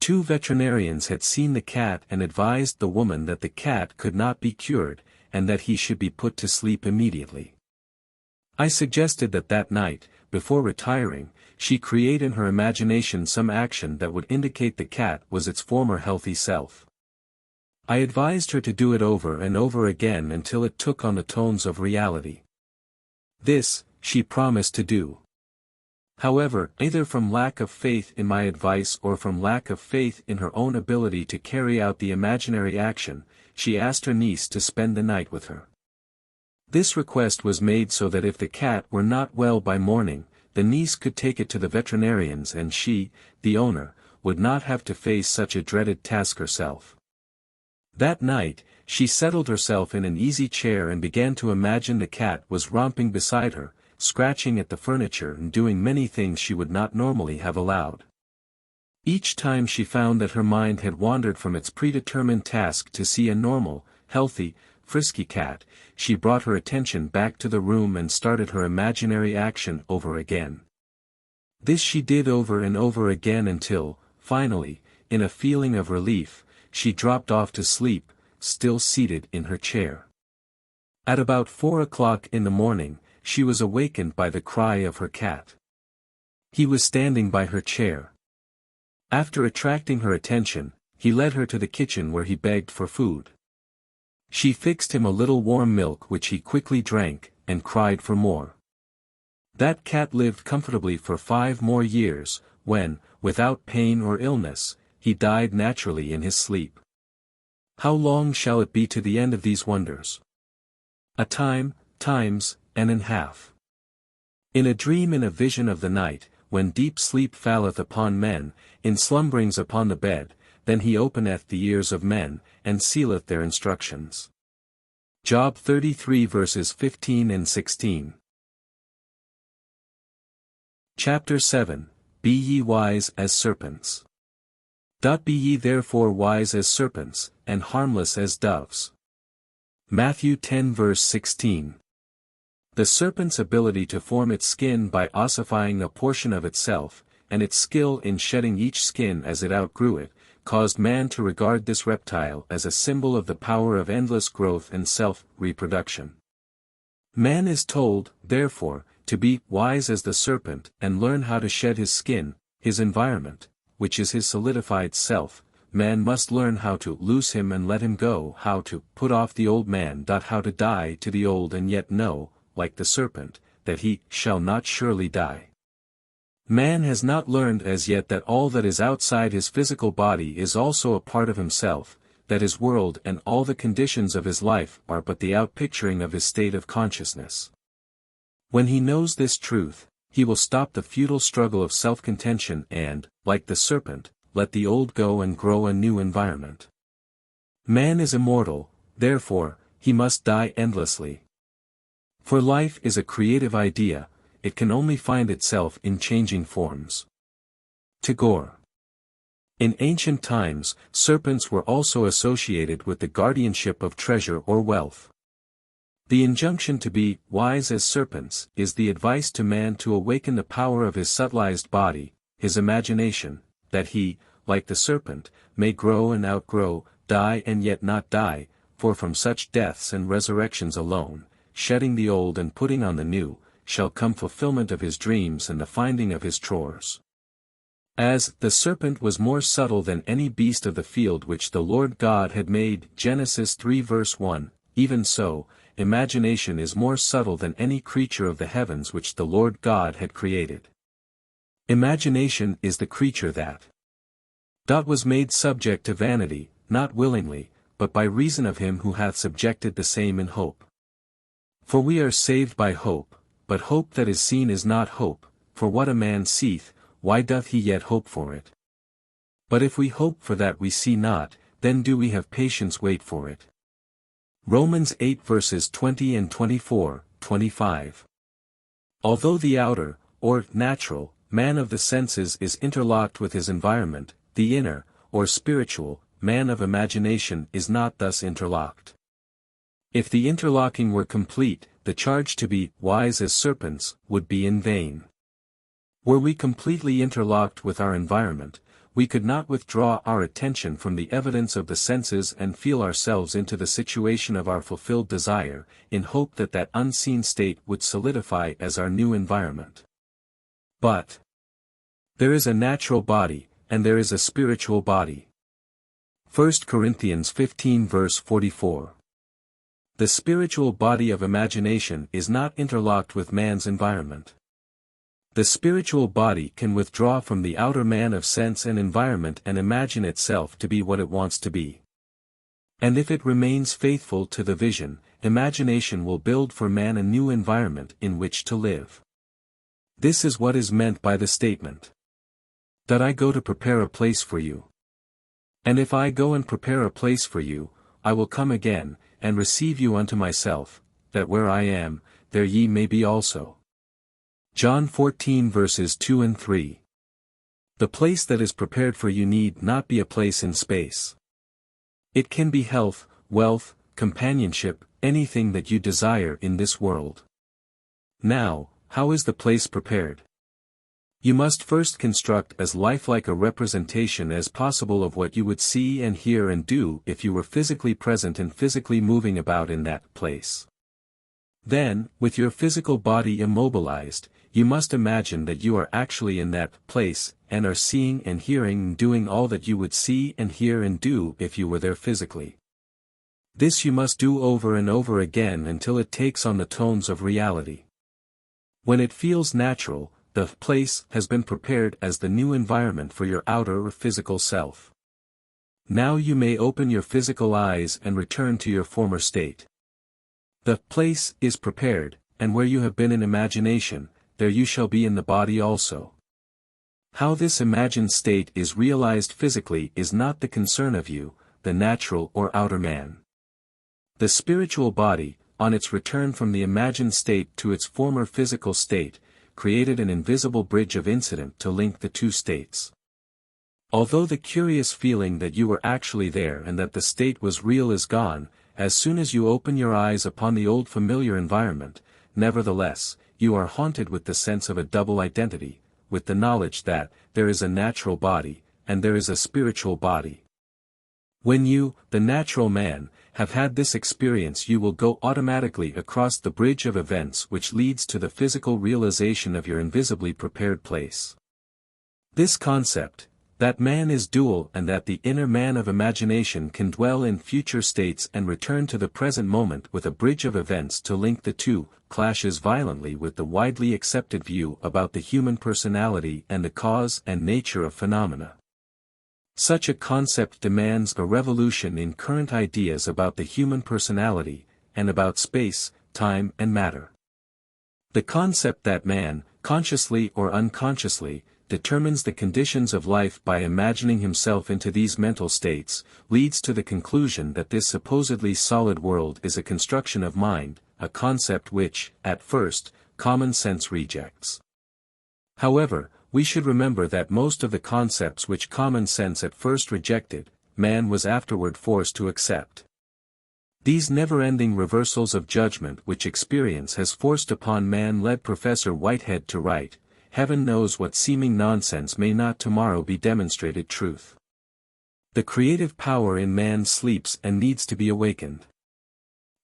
2 veterinarians had seen the cat and advised the woman that the cat could not be cured, and that he should be put to sleep immediately. I suggested that night, before retiring, she create in her imagination some action that would indicate the cat was its former healthy self. I advised her to do it over and over again until it took on the tones of reality. This, she promised to do. However, either from lack of faith in my advice or from lack of faith in her own ability to carry out the imaginary action, she asked her niece to spend the night with her. This request was made so that if the cat were not well by morning, the niece could take it to the veterinarians and she, the owner, would not have to face such a dreaded task herself. That night, she settled herself in an easy chair and began to imagine the cat was romping beside her, scratching at the furniture and doing many things she would not normally have allowed. Each time she found that her mind had wandered from its predetermined task to see a normal, healthy, frisky cat, she brought her attention back to the room and started her imaginary action over again. This she did over and over again until, finally, in a feeling of relief, she dropped off to sleep, still seated in her chair. At about 4 o'clock in the morning, she was awakened by the cry of her cat. He was standing by her chair. After attracting her attention, he led her to the kitchen where he begged for food. She fixed him a little warm milk which he quickly drank, and cried for more. That cat lived comfortably for 5 more years, when, without pain or illness, he died naturally in his sleep. How long shall it be to the end of these wonders? A time, times, and an half. In a dream in a vision of the night, when deep sleep falleth upon men, in slumberings upon the bed, then he openeth the ears of men, and sealeth their instructions. Job 33 verses 15 and 16. Chapter 7, Be ye wise as serpents. Be ye therefore wise as serpents, and harmless as doves. Matthew 10 verse 16. The serpent's ability to form its skin by ossifying a portion of itself, and its skill in shedding each skin as it outgrew it, caused man to regard this reptile as a symbol of the power of endless growth and self-reproduction. Man is told, therefore, to be wise as the serpent and learn how to shed his skin, his environment, which is his solidified self. Man must learn how to loose him and let him go, how to put off the old man. How to die to the old and yet know, like the serpent, that he shall not surely die. Man has not learned as yet that all that is outside his physical body is also a part of himself, that his world and all the conditions of his life are but the outpicturing of his state of consciousness. When he knows this truth, he will stop the futile struggle of self-contention and, like the serpent, let the old go and grow a new environment. Man is immortal, therefore, he must die endlessly. For life is a creative idea, it can only find itself in changing forms. Tagore. In ancient times, serpents were also associated with the guardianship of treasure or wealth. The injunction to be wise as serpents is the advice to man to awaken the power of his subtilized body, his imagination, that he, like the serpent, may grow and outgrow, die and yet not die, for from such deaths and resurrections alone, shedding the old and putting on the new, shall come fulfillment of his dreams and the finding of his treasures. As the serpent was more subtle than any beast of the field which the Lord God had made, Genesis 3 verse 1, even so, imagination is more subtle than any creature of the heavens which the Lord God had created. Imagination is the creature that was made subject to vanity, not willingly, but by reason of him who hath subjected the same in hope. For we are saved by hope, but hope that is seen is not hope, for what a man seeth, why doth he yet hope for it? But if we hope for that we see not, then do we have patience wait for it. Romans 8 verses 20 and 24, 25. Although the outer, or natural, man of the senses is interlocked with his environment, the inner, or spiritual, man of imagination is not thus interlocked. If the interlocking were complete, the charge to be wise as serpents would be in vain. Were we completely interlocked with our environment, we could not withdraw our attention from the evidence of the senses and feel ourselves into the situation of our fulfilled desire, in hope that that unseen state would solidify as our new environment. But there is a natural body, and there is a spiritual body. 1 Corinthians 15 verse 44. The spiritual body of imagination is not interlocked with man's environment. The spiritual body can withdraw from the outer man of sense and environment and imagine itself to be what it wants to be. And if it remains faithful to the vision, imagination will build for man a new environment in which to live. This is what is meant by the statement that I go to prepare a place for you. And if I go and prepare a place for you, I will come again, and receive you unto myself, that where I am, there ye may be also. John 14 verses 2 and 3. The place that is prepared for you need not be a place in space. It can be health, wealth, companionship, anything that you desire in this world. Now, how is the place prepared? You must first construct as lifelike a representation as possible of what you would see and hear and do if you were physically present and physically moving about in that place. Then, with your physical body immobilized, you must imagine that you are actually in that place, and are seeing and hearing and doing all that you would see and hear and do if you were there physically. This you must do over and over again until it takes on the tones of reality. When it feels natural, the place has been prepared as the new environment for your outer or physical self. Now you may open your physical eyes and return to your former state. The place is prepared, and where you have been in imagination, there you shall be in the body also. How this imagined state is realized physically is not the concern of you, the natural or outer man. The spiritual body, on its return from the imagined state to its former physical state, created an invisible bridge of incident to link the two states. Although the curious feeling that you were actually there and that the state was real is gone, as soon as you open your eyes upon the old familiar environment, nevertheless, you are haunted with the sense of a double identity, with the knowledge that there is a natural body, and there is a spiritual body. When you, the natural man, have had this experience, you will go automatically across the bridge of events which leads to the physical realization of your invisibly prepared place. This concept, that man is dual and that the inner man of imagination can dwell in future states and return to the present moment with a bridge of events to link the two, clashes violently with the widely accepted view about the human personality and the cause and nature of phenomena. Such a concept demands a revolution in current ideas about the human personality, and about space, time and matter. The concept that man, consciously or unconsciously, determines the conditions of life by imagining himself into these mental states, leads to the conclusion that this supposedly solid world is a construction of mind, a concept which, at first, common sense rejects. However, we should remember that most of the concepts which common sense at first rejected, man was afterward forced to accept. These never-ending reversals of judgment which experience has forced upon man led Professor Whitehead to write, "Heaven knows what seeming nonsense may not tomorrow be demonstrated truth. The creative power in man sleeps and needs to be awakened.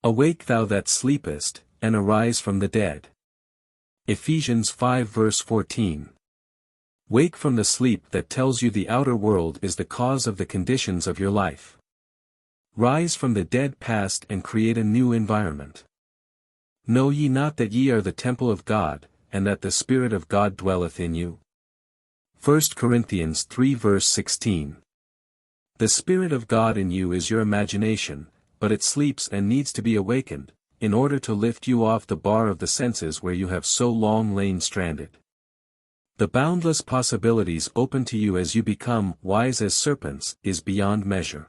Awake thou that sleepest, and arise from the dead." Ephesians 5 verse 14. Wake from the sleep that tells you the outer world is the cause of the conditions of your life. Rise from the dead past and create a new environment. Know ye not that ye are the temple of God, and that the Spirit of God dwelleth in you? 1 Corinthians 3 verse 16. The Spirit of God in you is your imagination, but it sleeps and needs to be awakened, in order to lift you off the bar of the senses where you have so long lain stranded. The boundless possibilities open to you as you become wise as serpents is beyond measure.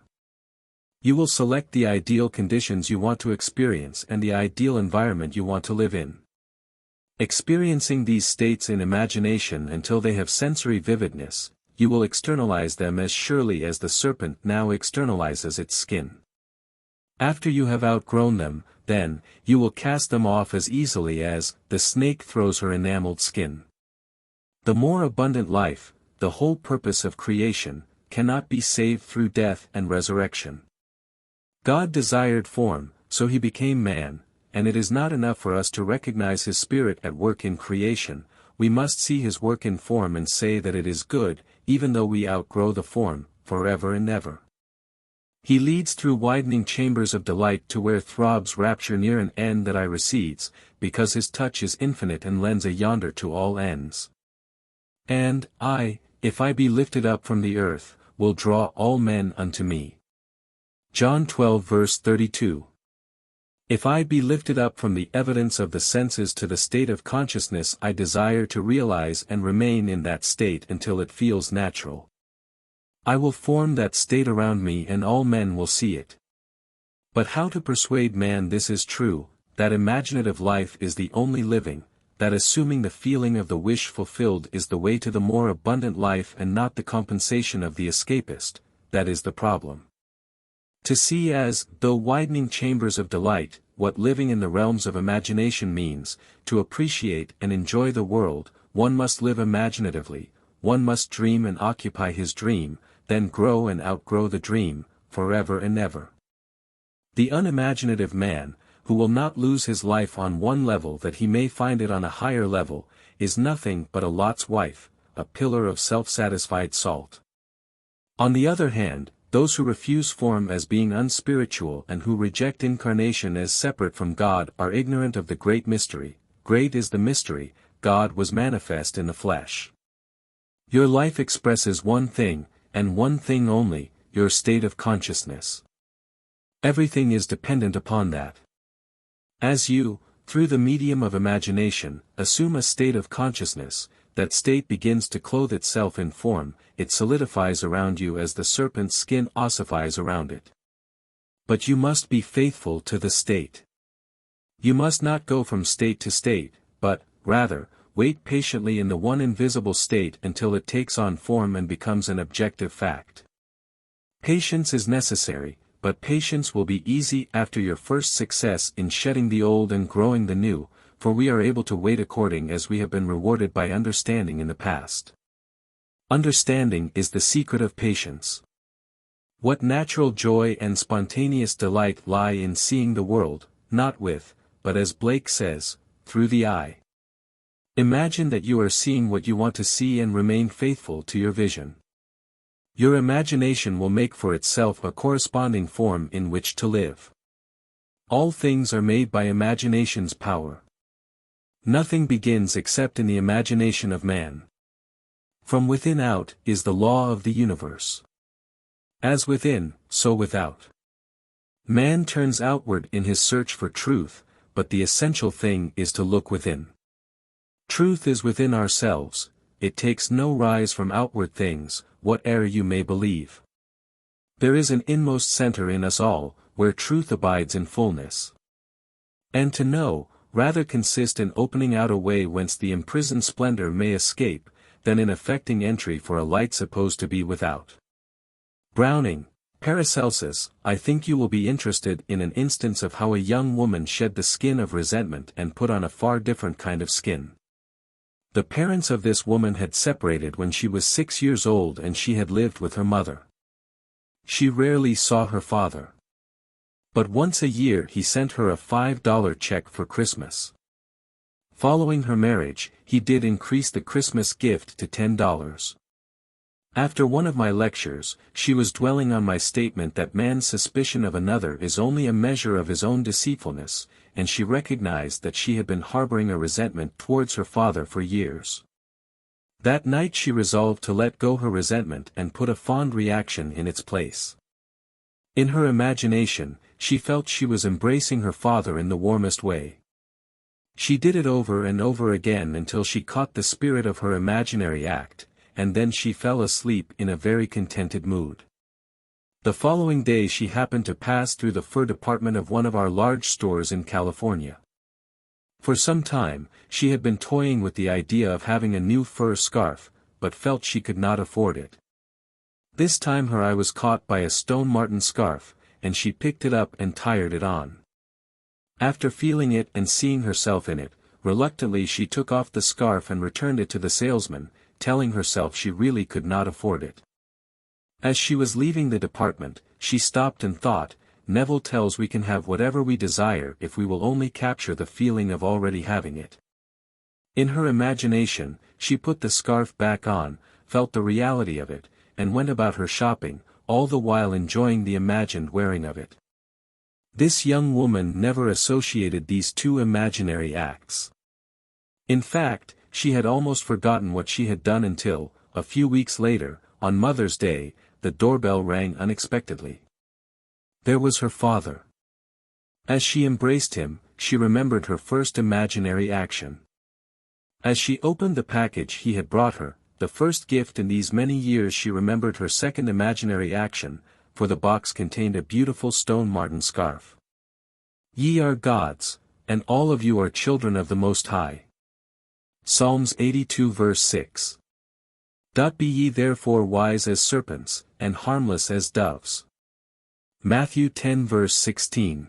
You will select the ideal conditions you want to experience and the ideal environment you want to live in. Experiencing these states in imagination until they have sensory vividness, you will externalize them as surely as the serpent now externalizes its skin. After you have outgrown them, then, you will cast them off as easily as the snake throws her enameled skin. The more abundant life, the whole purpose of creation, cannot be saved through death and resurrection. God desired form, so he became man, and it is not enough for us to recognize his spirit at work in creation, we must see his work in form and say that it is good, even though we outgrow the form, forever and ever. He leads through widening chambers of delight to where throbs rapture near an end that recedes, because his touch is infinite and lends a yonder to all ends. And I, if I be lifted up from the earth, will draw all men unto me. John 12 verse 32. If I be lifted up from the evidence of the senses to the state of consciousness, I desire to realize and remain in that state until it feels natural. I will form that state around me and all men will see it. But how to persuade man this is true, that imaginative life is the only living, that assuming the feeling of the wish fulfilled is the way to the more abundant life and not the compensation of the escapist, that is the problem. To see as, though widening chambers of delight, what living in the realms of imagination means, to appreciate and enjoy the world, one must live imaginatively, one must dream and occupy his dream, then grow and outgrow the dream, forever and ever. The unimaginative man, who will not lose his life on one level that he may find it on a higher level, is nothing but a Lot's wife, a pillar of self-satisfied salt. On the other hand, those who refuse form as being unspiritual and who reject incarnation as separate from God are ignorant of the great mystery. Great is the mystery, God was manifest in the flesh. Your life expresses one thing, and one thing only, your state of consciousness. Everything is dependent upon that. As you, through the medium of imagination, assume a state of consciousness, that state begins to clothe itself in form, it solidifies around you as the serpent's skin ossifies around it. But you must be faithful to the state. You must not go from state to state, but, rather, wait patiently in the one invisible state until it takes on form and becomes an objective fact. Patience is necessary, but patience will be easy after your first success in shedding the old and growing the new, for we are able to wait according as we have been rewarded by understanding in the past. Understanding is the secret of patience. What natural joy and spontaneous delight lie in seeing the world, not with, but as Blake says, through the eye. Imagine that you are seeing what you want to see and remain faithful to your vision. Your imagination will make for itself a corresponding form in which to live. All things are made by imagination's power. Nothing begins except in the imagination of man. From within out is the law of the universe. As within, so without. Man turns outward in his search for truth, but the essential thing is to look within. Truth is within ourselves, it takes no rise from outward things, whate'er you may believe. There is an inmost center in us all, where truth abides in fullness. And to know, rather consist in opening out a way whence the imprisoned splendor may escape, than in effecting entry for a light supposed to be without. Browning, Paracelsus. I think you will be interested in an instance of how a young woman shed the skin of resentment and put on a far different kind of skin. The parents of this woman had separated when she was 6 years old and she had lived with her mother. She rarely saw her father. But once a year he sent her a $5 check for Christmas. Following her marriage, he did increase the Christmas gift to $10. After one of my lectures, she was dwelling on my statement that man's suspicion of another is only a measure of his own deceitfulness, and she recognized that she had been harboring a resentment towards her father for years. That night she resolved to let go her resentment and put a fond reaction in its place. In her imagination, she felt she was embracing her father in the warmest way. She did it over and over again until she caught the spirit of her imaginary act, and then she fell asleep in a very contented mood. The following day she happened to pass through the fur department of one of our large stores in California. For some time, she had been toying with the idea of having a new fur scarf, but felt she could not afford it. This time her eye was caught by a stone marten scarf, and she picked it up and tied it on. After feeling it and seeing herself in it, Reluctantly she took off the scarf and returned it to the salesman, telling herself she really could not afford it. As she was leaving the department, she stopped and thought, Neville tells we can have whatever we desire if we will only capture the feeling of already having it. In her imagination, she put the scarf back on, felt the reality of it, and went about her shopping, all the while enjoying the imagined wearing of it. This young woman never associated these two imaginary acts. In fact, she had almost forgotten what she had done until, a few weeks later, on Mother's Day, the doorbell rang unexpectedly. There was her father. As she embraced him, she remembered her first imaginary action. As she opened the package he had brought her, the first gift in these many years, she remembered her second imaginary action, for the box contained a beautiful stone marten scarf. Ye are gods, and all of you are children of the Most High. Psalms 82 verse 6. Be ye therefore wise as serpents, and harmless as doves. Matthew 10 verse 16.